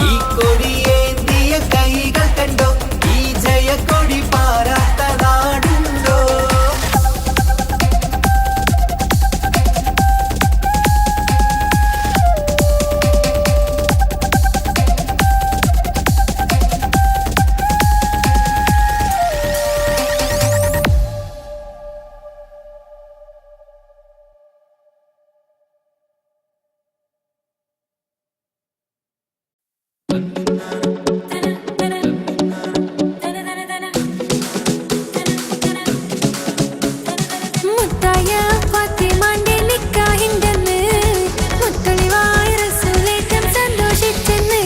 ഈ കൊടിയേന്തിയ കൈകൾ കണ്ടോ ഈ ജയക്കൊടി പാറാത്ത നാടുണ്ടോ മുത്തായ ഫാത്തിമാന്റെ നിക്കാഹിന്റെന്ന് മുത്തളിവായ റസൂലേറ്റം സന്തോഷിച്ചെന്ന്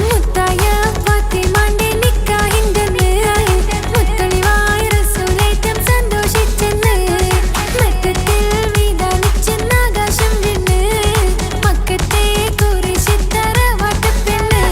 മുത്തായ ഫാത്തിമാന്റെ നിക്കാഹിന്റെന്ന് മുത്തളിവായ റസൂലേറ്റം സന്തോഷിച്ചെന്ന് മറ്റത്തിൽ വിധാനിച്ചെന്നാകാശം വീണ് മക്കത്തെ കുറിശിത്തറ വാട്ടപ്പെണ്ണ്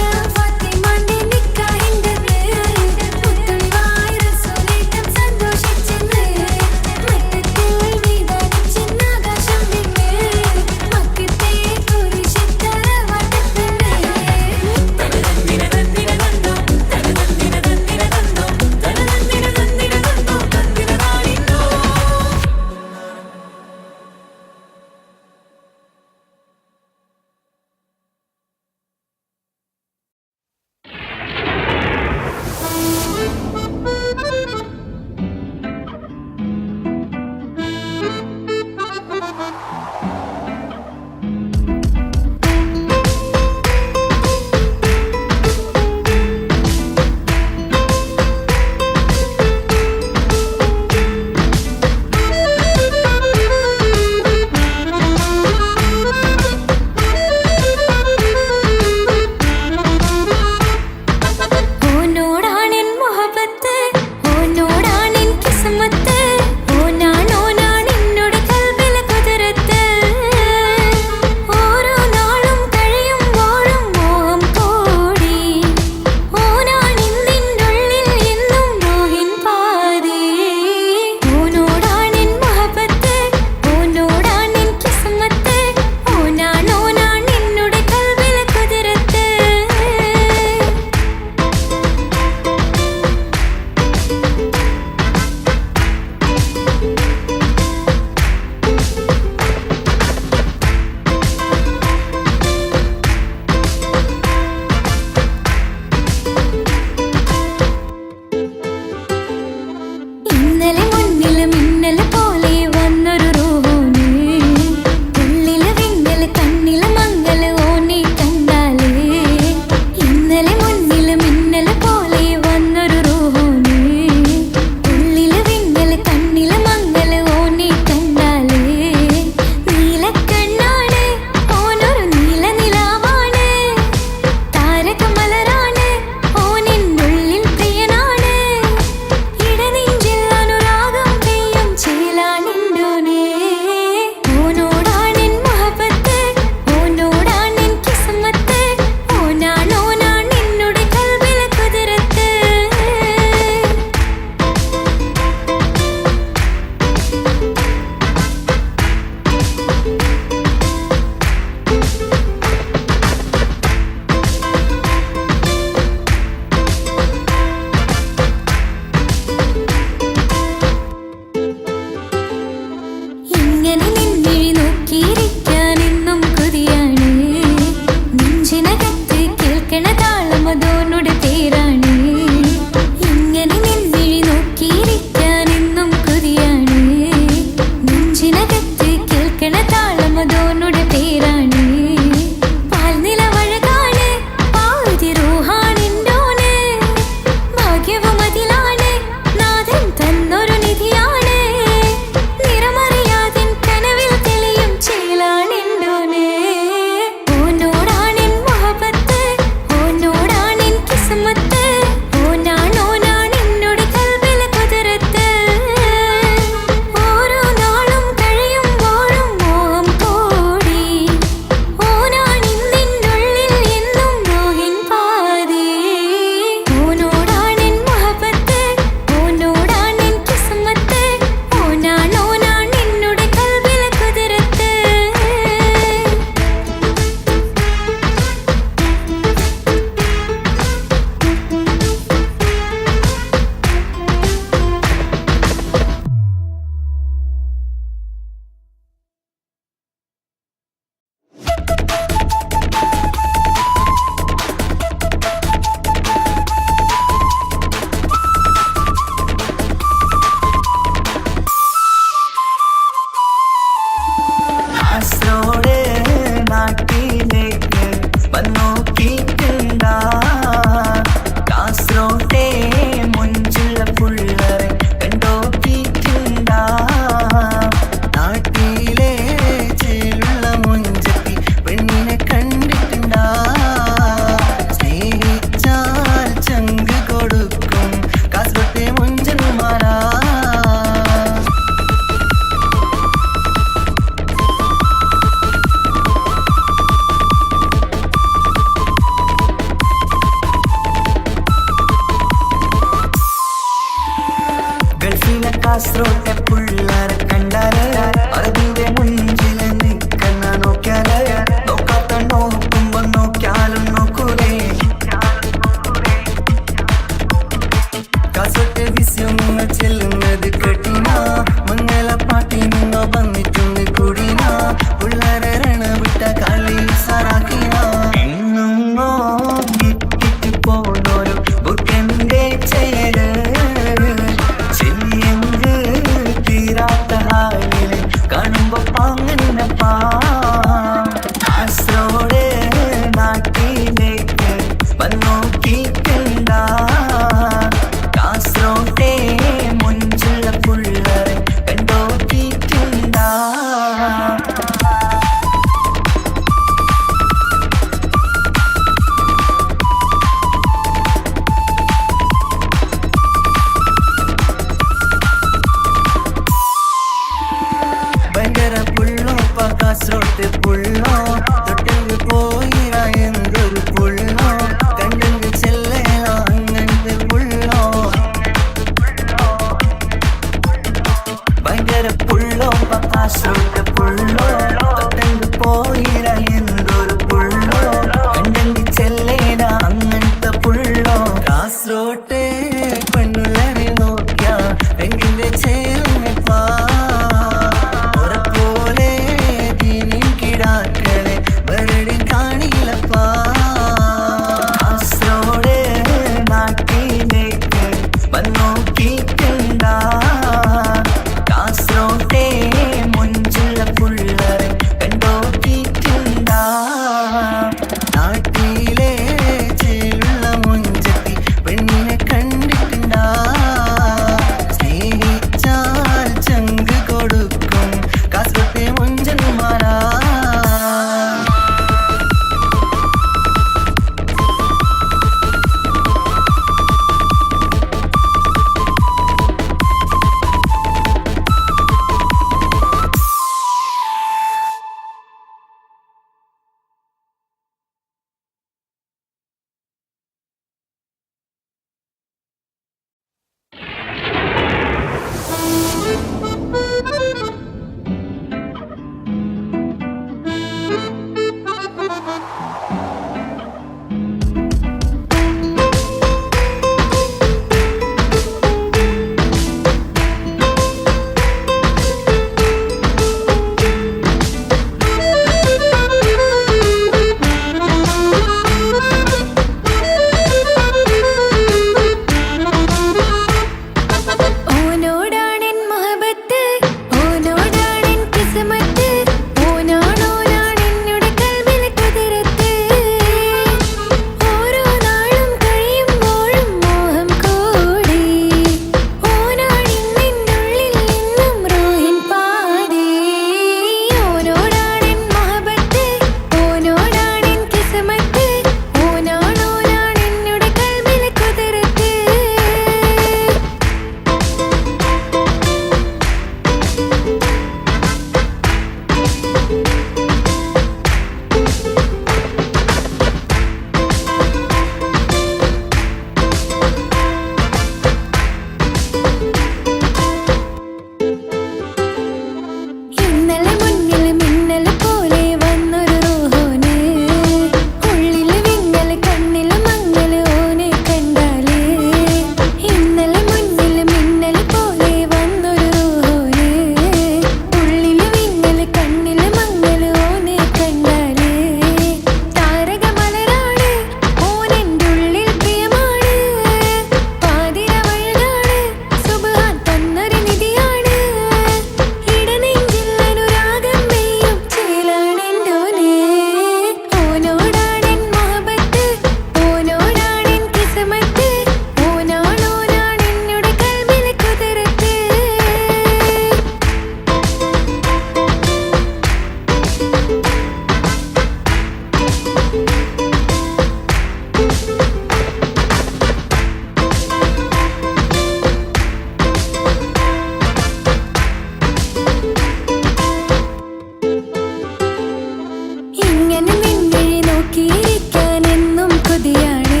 നിന്നെ നോക്കിയിരിക്കാൻ എന്നും കൊതിയാണ്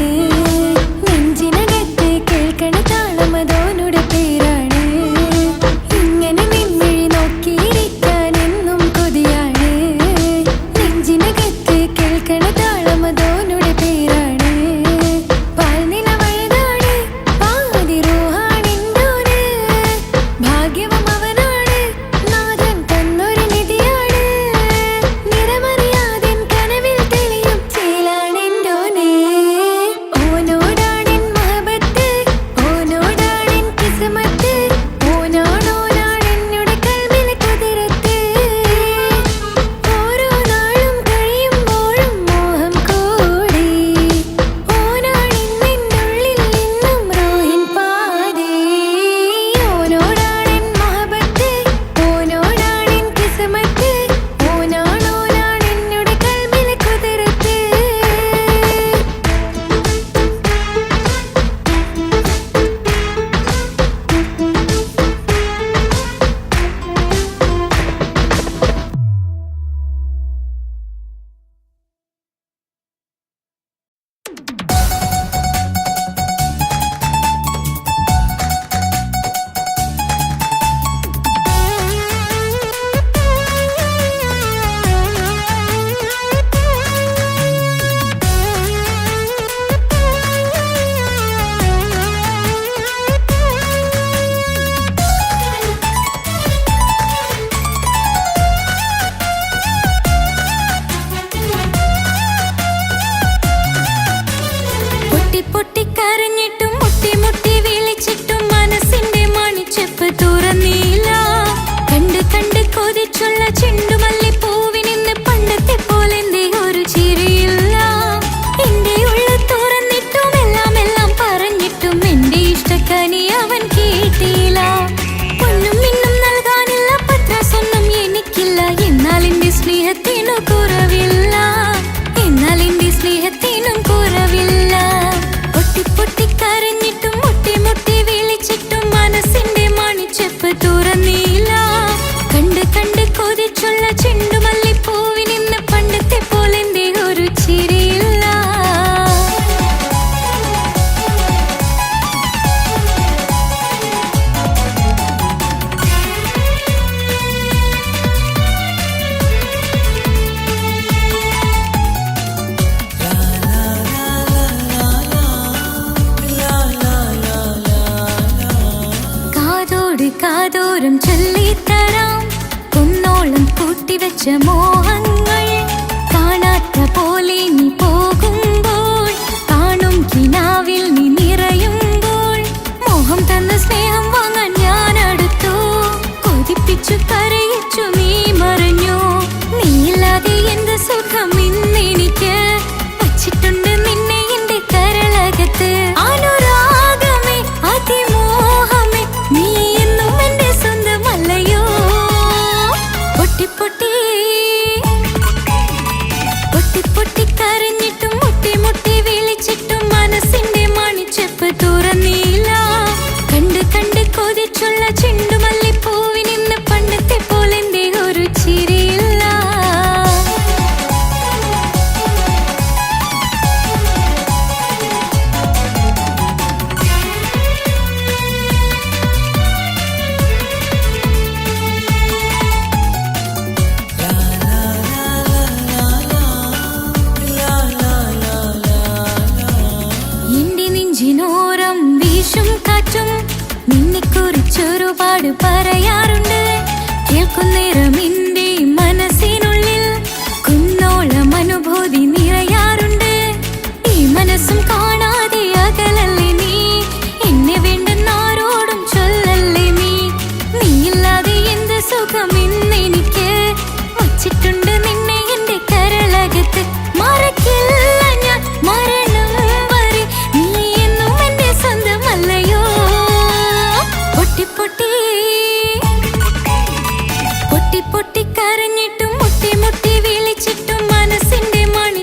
നെഞ്ചിനകത്ത് കേൾക്കണ താളം അതോനുടെ പേരാണ് ഇങ്ങനെ നിന്നെ നോക്കിയിരിക്കാൻ എന്നും കൊതിയാണ് നെഞ്ചിനകത്ത് കേൾക്കണ താളം അതോനുടെ പേരാണ് പാൽനിലവഴകാണ് പാതിരൂഹാണെന്തോന് ഭാഗ്യവും അവനാണ് നാഥൻ തന്നൊരു നിധിയാണ് നിറമറിയാതെൻ കനവിൽ തെളിയും ചേലാണെന്തോന് ഓനോടാണെൻ മഹബത്ത് ഓനോടാണെൻ കിസ്മത്ത് ഓനാണെന്നുടെ കൽബിലെ കുതിരത്ത് ഓരോ നാളും കഴിയുമ്പോഴും മോഹം കൂടി ഓനാണിന്നുള്ളിൽ നിന്നും റൂഹിൻ പാതി ഓനോടാണെൻ മഹബത്ത് ഓനോടാണെൻ കിസ്മത്ത് ഓനാണെന്നുടെ കൽബിലെ കുതിരത്ത് പൊട്ടി പൊട്ടി കരഞ്ഞിട്ടും മുട്ടി മുട്ടി വിളിച്ചിട്ടും മനസ്സിന്റെ മണിച്ചെപ്പ് തുറന്നില്ല കണ്ട് കണ്ട് കൊതിച്ചുള്ള ചെണ്ടുമല്ലിപ്പൂവിനിന്ന് പണ്ടത്തെ പോലെന്തേ ഒരു ചിരിയില്ല എന്റെ ഉള്ളു തുറന്നിട്ടും എല്ലാം എല്ലാം പറഞ്ഞിട്ടും എന്റെ ഇഷ്ടക്കനി അവൻ കേട്ടില്ല പൊന്നും മിന്നും നൽകാനില്ല പത്രാസൊന്നും എനിക്കില്ല എന്നാൽ എന്റെ സ്നേഹത്തിനു കുറവില്ല എന്നാൽ എന്റെ സ്നേഹത്തിനും കുറവില്ല പൊട്ടി പൊട്ടി കരഞ്ഞിട്ടും മുട്ടി മുട്ടി വിളിച്ചിട്ടും മനസ്സിന്റെ മണിച്ചെപ്പ് തുറന്നില്ല കണ്ട് കണ്ട് കൊതിച്ചുള്ള ചെണ്ടുമല്ലിപ്പൂവിനിന്ന് പണ്ടത്തെ പോലെന്തേ ഒരു ചിരിയില്ല കാതോട് കാതോരം ചൊല്ലിത്തരാം കുന്നോളം കൂട്ടിവെച്ച മോഹങ്ങൾ കാണാത്ത പോലെ നീ പോകുമ്പോൾ കാണും കിനാവിൽ നീ നിറയുമ്പോൾ മോഹം തന്ന സ്നേഹം വാങ്ങാൻ ഞാൻ അടുത്തു കൊതിപ്പിച്ചു കരയിച്ചു നീ മറഞ്ഞു നീയില്ലാതെ എന്ത് സുഖം ഇന്നെനിക്ക് വച്ചിട്ടുണ്ട് നിന്നെ എന്റെ കരളകത്ത് അനുരാഗമേ അതിമോഹമേ നീ എന്നും എന്റെ സ്വന്തമല്ലയോ പൊട്ടി പൊട്ടി പൊട്ടി പൊട്ടി കരഞ്ഞിട്ടും മുട്ടി മുട്ടി വിളിച്ചിട്ടും മനസ്സിന്റെ മണിച്ചെപ്പ് തുറന്നില്ല കണ്ട് കണ്ട് കൊതിച്ചുള്ള ചെണ്ടുമല്ലിപ്പൂവിനിന്ന് പണ്ടത്തെ പോലെന്തേ ഒരു ചിരിയില്ല എന്റെ നെഞ്ചിനോരം വീശും കാറ്റും നിന്നെക്കുറിച്ചൊരുപാട് പറയാറുണ്ട് കേൾക്കുന്നേരം എന്റെ മനസ്സിനുള്ളിൽ കുന്നോളം അനുഭൂതി നിറയാറുണ്ട് ഈ മനസ്സും കാണാതെ അകലല്ലേ നീ എന്നെ വേണ്ടെന്നാരോടും ചൊല്ലല്ലേ നീ നീയില്ലാതെ എന്ത് സുഖം ഇന്നെനിക്ക് വച്ചിട്ടുണ്ട് നിന്നെ എന്റെ കരളകത്ത് മറക്കില്ല ഞാൻ മരണം വരെ നീ എന്നും എന്റെ സ്വന്തമല്ലയോ പൊട്ടി പൊട്ടി പൊട്ടി പൊട്ടി കരഞ്ഞിട്ടും മുട്ടി മുട്ടി വിളിച്ചിട്ടും മനസ്സിന്റെ മണി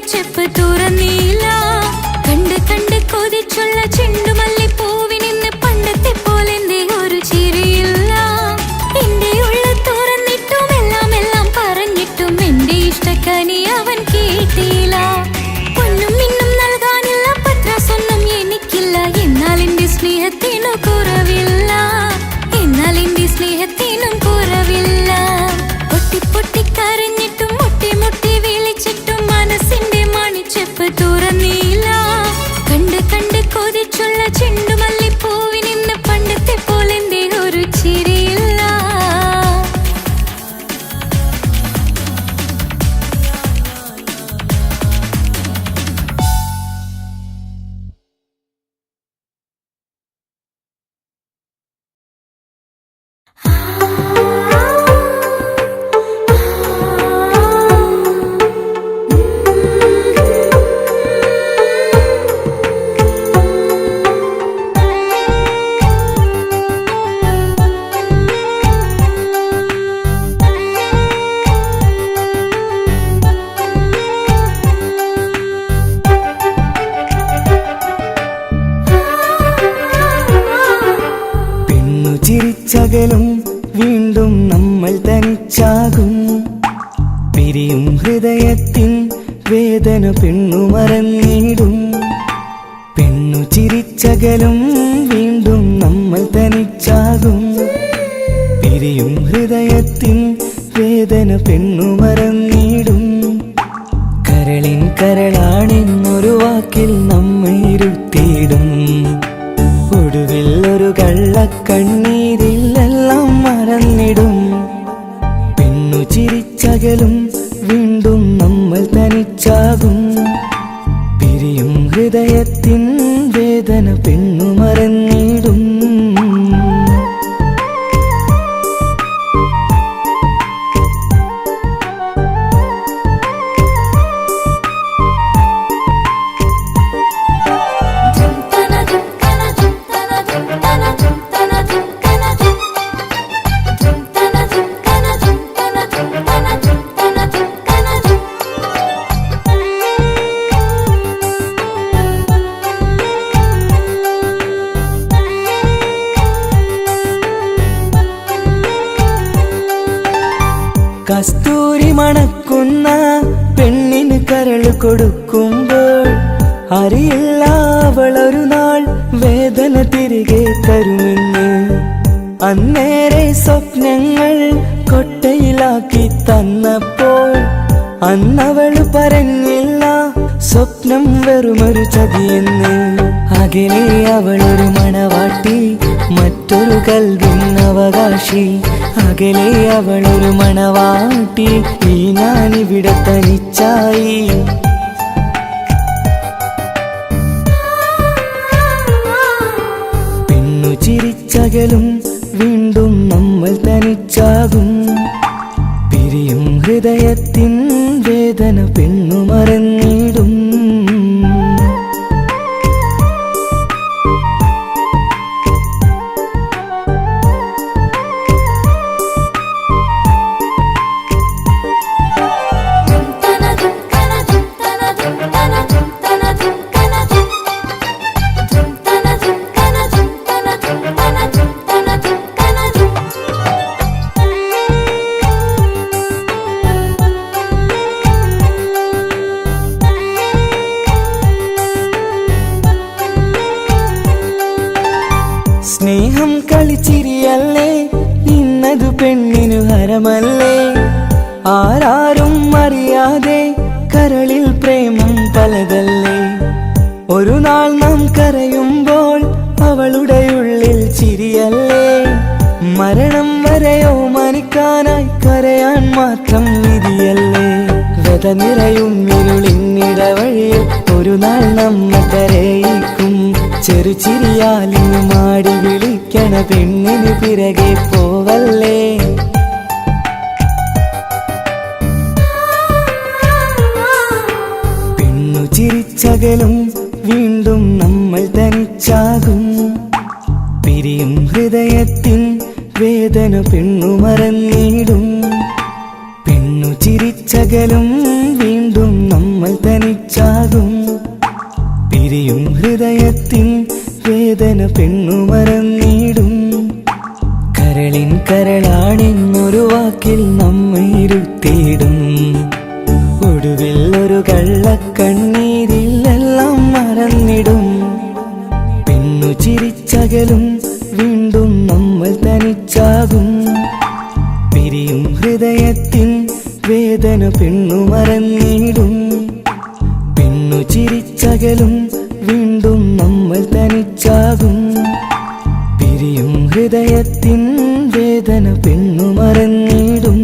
വേദന പെണ്ണു മറന്നിടും. പെണ്ണു ചിരിച്ചകലും വീണ്ടും നമ്മൾ തനിച്ചാകും. പിരിയും ഹൃദയത്തിൻ വേദന പെണ്ണു മറന്നിടും. കരളിൻ കരളാണെന്നൊരു വാക്കിൽ നമ്മെ ഇരുത്തിയിടും. ഒടുവിൽ ഒരു കള്ളക്കണ്ണീരിലെല്ലാം മറന്നിടും. പെണ്ണു ചിരിച്ചകലും വീണ്ടും നമ്മൾ തനിച്ചാകും. പിരിയും ഹൃദയത്തിൻ വേദന പെണ്ണു മറന്നിടും. കസ്തൂരി മണക്കുന്ന പെണ്ണിന് കരള് കൊടുക്കുമ്പോൾ അറിയില്ല അവളൊരു നാൾ വേദന തിരികെ തരുമെന്ന്. അന്നേരെ സ്വപ്നങ്ങൾ കൊട്ടയിലാക്കി തന്നപ്പോൾ അന്നവള് പറഞ്ഞില്ല സ്വപ്നം വെറുമൊരു ചതിയെന്ന്. അകലെ അവളൊരു മണവാട്ടി, മറ്റൊരു കൽവിൻ അവകാശി. അകലെ അവളൊരു മണവാട്ടി, ഈ ഞാനിവിടെ തനിച്ചായി. പെണ്ണു ചിരിച്ചകലും വീണ്ടും നമ്മൾ തനിച്ചാകും. പിരിയും ഹൃദയത്തിൻ വേദന പെണ്ണു മറന്നിടും. സ്നേഹം കളിച്ചിരിയല്ലേ, ഇന്നതു പെണ്ണിനു ഹരമല്ലേ. ആരാരും അറിയാതെ കരളിൽ പ്രേമം പലതല്ലേ. ഒരു നാൾ നാം കരയുമ്പോൾ അവളുടെ ഉള്ളിൽ ചിരിയല്ലേ. മരണം വരെയോ മനിക്കാനായി കരയാൻ മാത്രം വിധിയല്ലേ. വ്യത നിറയും ഇരുളിന്നിടവഴിയിൽ ഒരു നാൾ നമ്മെ കരയിക്കും. ചെറുചിരിയാലിന് മാടി വിളിക്കണ പെണ്ണിന് പിറകെ പോവല്ലേ. പെണ്ണു ചിരിച്ചകലും വീണ്ടും നമ്മൾ തനിച്ചാകും. പിരിയും ഹൃദയത്തിൻ വേദന പെണ്ണു മറന്നിടും. പെണ്ണു ചിരിച്ചകലും വീണ്ടും നമ്മൾ തനിച്ചാകും. പിരിയും ഹൃദയത്തിൻ വേദന പെണ്ണു മറന്നിടും. കരളിൻ കരളാണെന്നൊരു വാക്കിൽ നമ്മെ ഇരുത്തിയിടും. ഒടുവിൽ ഒരു കള്ളക്കണ്ണീരിലെല്ലാം മറന്നിടും. പെണ്ണു ചിരിച്ചകലും വീണ്ടും നമ്മൾ തനിച്ചാകും. പിരിയും ഹൃദയത്തിൻ വേദന പെണ്ണു മറന്നിടും. പെണ്ണു ചിരിച്ചകലും വീണ്ടും നമ്മൾ തനിച്ചാകും. പിരിയും ഹൃദയത്തിൻ വേദന പെണ്ണു മറന്നിടും.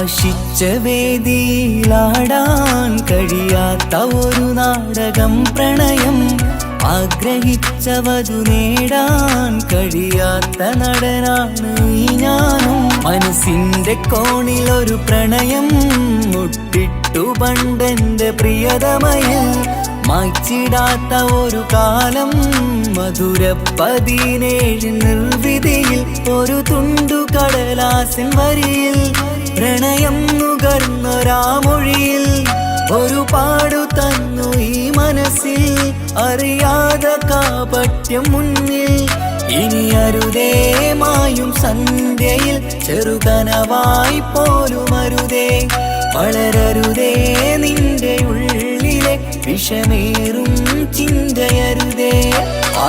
ആശിച്ച വേദിയിലാടാൻ കഴിയാത്ത ഒരു നാടകം പ്രണയം, ആഗ്രഹിച്ച വധു നേടാൻ കഴിയാത്ത നടനാണ് ഈ ഞാനും. മനസ്സിന്റെ കോണിലൊരു പ്രണയം മുട്ടിട്ടു പണ്ടെന്റെ പ്രിയതമയിൽ, മായ്ച്ചിടാത്ത ഒരു കാലം മധുര 17 നിർവിധിയിൽ, ഒരു തുണ്ടു കടലാസിൻ വരിയിൽ പ്രണയം നുകർന്നൊരാമൊഴിയിൽ ഒരു പാടു തന്നു ഈ മനസ്സിൽ, അറിയാതെ കാപട്യം മുന്നിൽ. ഇനി അരുതേ മായും സന്ധ്യയിൽ ചെറുകനവായി പോലും അരുതേ, വളരരുതേ നിന്റെ ഉള്ളിലെ വിഷമേറും ചിന്തയരുതേ.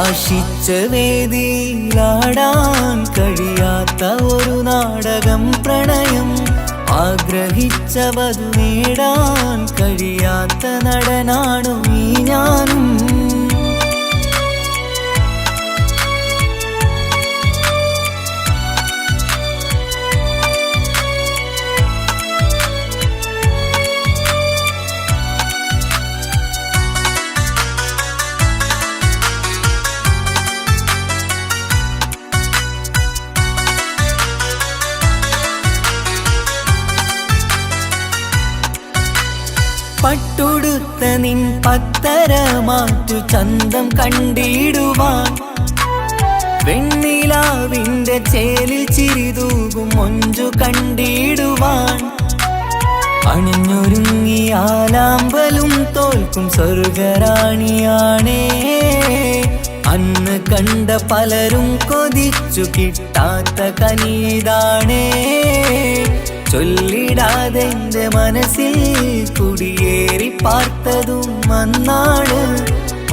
ആശിച്ച വേദിയിലാടാൻ കഴിയാത്ത ഒരു നാടകം പ്രണയം, ആഗ്രഹിച്ച വധു നേടാൻ കഴിയാത്ത നടനാണു ഈ ഞാനും. പട്ടുടുത്ത നിൻ പത്തരമാറ്റു ചന്തം കണ്ടിടുവാൻ, വെണ്ണിലാവിന്റെ ചേലിൽ ചിരിതൂകും മൊഞ്ചു കണ്ടിടുവാൻ, അണിഞ്ഞൊരുങ്ങിയാലാമ്പലും തോൽക്കും സ്വർഗറാണിയാണേ. അന്ന് കണ്ട പലരും കൊതിച്ചു കിട്ടാത്ത കനിതാണേ, ചൊല്ലിടാതെ എന്റെ മനസ്സിൽ കുടിയേറി പാർത്തതും അന്നാണ്,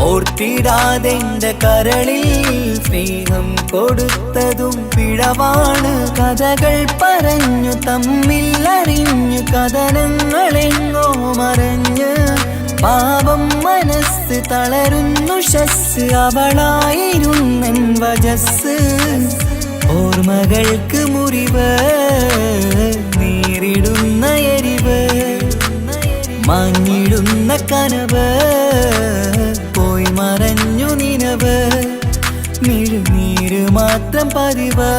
ഓർത്തിടാതെ എന്റെ കരളിൽ സ്നേഹം കൊടുത്തതും പിഴവാണ്. കഥകൾ പറഞ്ഞു തമ്മിൽ അറിഞ്ഞു കഥനങ്ങളെങ്ങോ മറഞ്ഞ്, പാപം മനസ്സ് തളരുന്നു ഷസ്, അവളായിരുന്നെൻ വജസ്. ഓർമ്മകൾക്ക് മുറിവ് നേരിടുന്ന എരിവ്, മാഞ്ഞിടുന്ന കനവ് പോയി മറഞ്ഞു നിനവ്, മിഴുനീര് മാത്രം പതിവ്.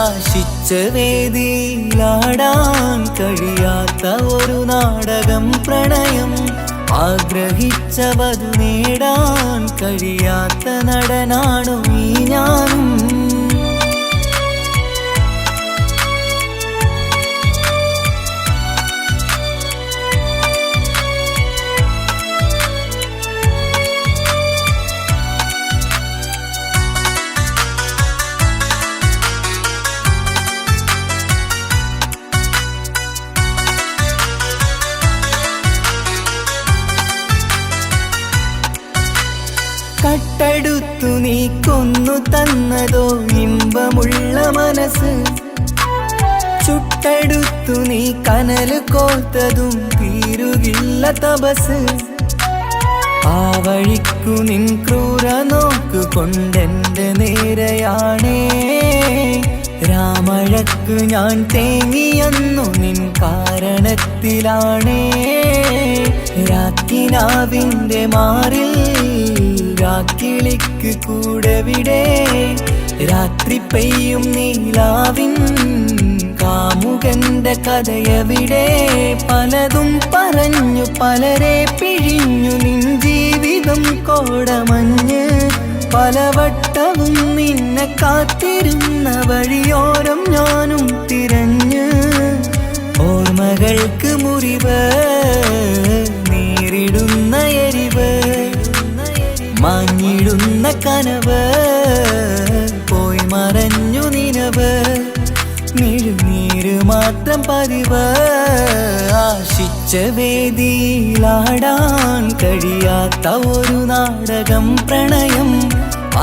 ആശിച്ച വേദിയിലാടാൻ കഴിയാത്ത ഒരു നാടകം പ്രണയം, ആഗ്രഹിച്ച വധു നേടാൻ കഴിയാത്ത നടനാണു ഈ ഞാനും. കട്ടെടുത്തു നീ കൊന്നു തന്നതോ ഇമ്പമുള്ള മനസ്സ്, ചുട്ടെടുത്തു നീ കനല് കോത്തതും തീരുകില്ല തപസ്. ആ വഴിക്കു നിൻ ക്രൂര നോക്കു കൊണ്ടെന്റെ നേരെയാണേ, രാമഴക്കു ഞാൻ തേങ്ങിയെന്നു നിൻ കാരണത്തിലാണേ. രാക്കിനാവിന്റെ മാറിൽ രാക്കിളിക്ക് കൂടെവിടെ, രാത്രി പെയ്യും നീലാവിൻ കാമുകന്റെ കഥയവിടെ. പലതും പറഞ്ഞു പലരെ പിഴിഞ്ഞു നിൻ ജീവിതം കോടമഞ്ഞ്, പലവട്ടവും നിന്നെ കാത്തിരുന്ന വഴിയോരം ഞാനും തിരഞ്ഞ്. ഓർമ്മകൾക്ക് മുറിവ് നേരിടുന്ന എരിവ്, മാഞ്ഞിടുന്ന കനവ് പോയി മറഞ്ഞു നിനവ്, മിഴുനീര് മാത്രം പതിവ്. ആശിച്ച വേദിയിലാടാൻ കഴിയാത്ത ഒരു നാടകം പ്രണയം,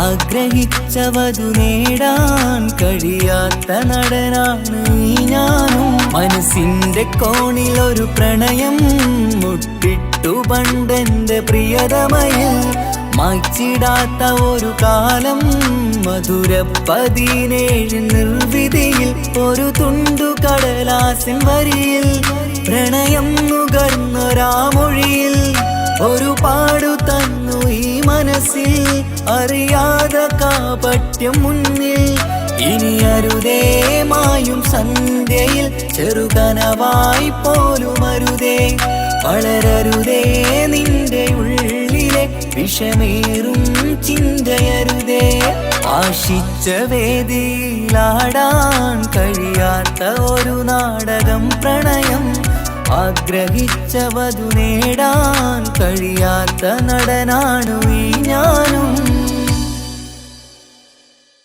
ആഗ്രഹിച്ച വധു നേടാൻ കഴിയാത്ത നടനാണ് ഈ ഞാനും. മനസ്സിന്റെ കോണിലൊരു പ്രണയം മുട്ടിട്ടു പണ്ടെന്റെ പ്രിയതമയിൽ, മായ്ച്ചിടാത്ത ഒരു കാലം മധുര 17 നിർവിധിയിൽ ഒരു തുണ്ടു കടലാസിൻ വരിയിൽ പ്രണയം നുകർന്നൊരാമൊഴിയിൽ ഒരു പാടു തന്നു ഈ മനസ്സിൽ അറിയാതെ കാപട്യം മുന്നിൽ ഇനി അരുതേ മായും സന്ധ്യയിൽ ചെറുകനവായി പോലും അരുതേ വളരരുതേ നിന്റെ ഉള്ളിലെ വിഷമേറും ചിന്തയരുതേ ആശിച്ച വേദിയിലാടാൻ കഴിയാത്ത ഒരു നാടകം പ്രണയം ആഗ്രഹിച്ച വധു നേടാൻ കഴിയാത്ത നടനാണു ഈ ഞാനും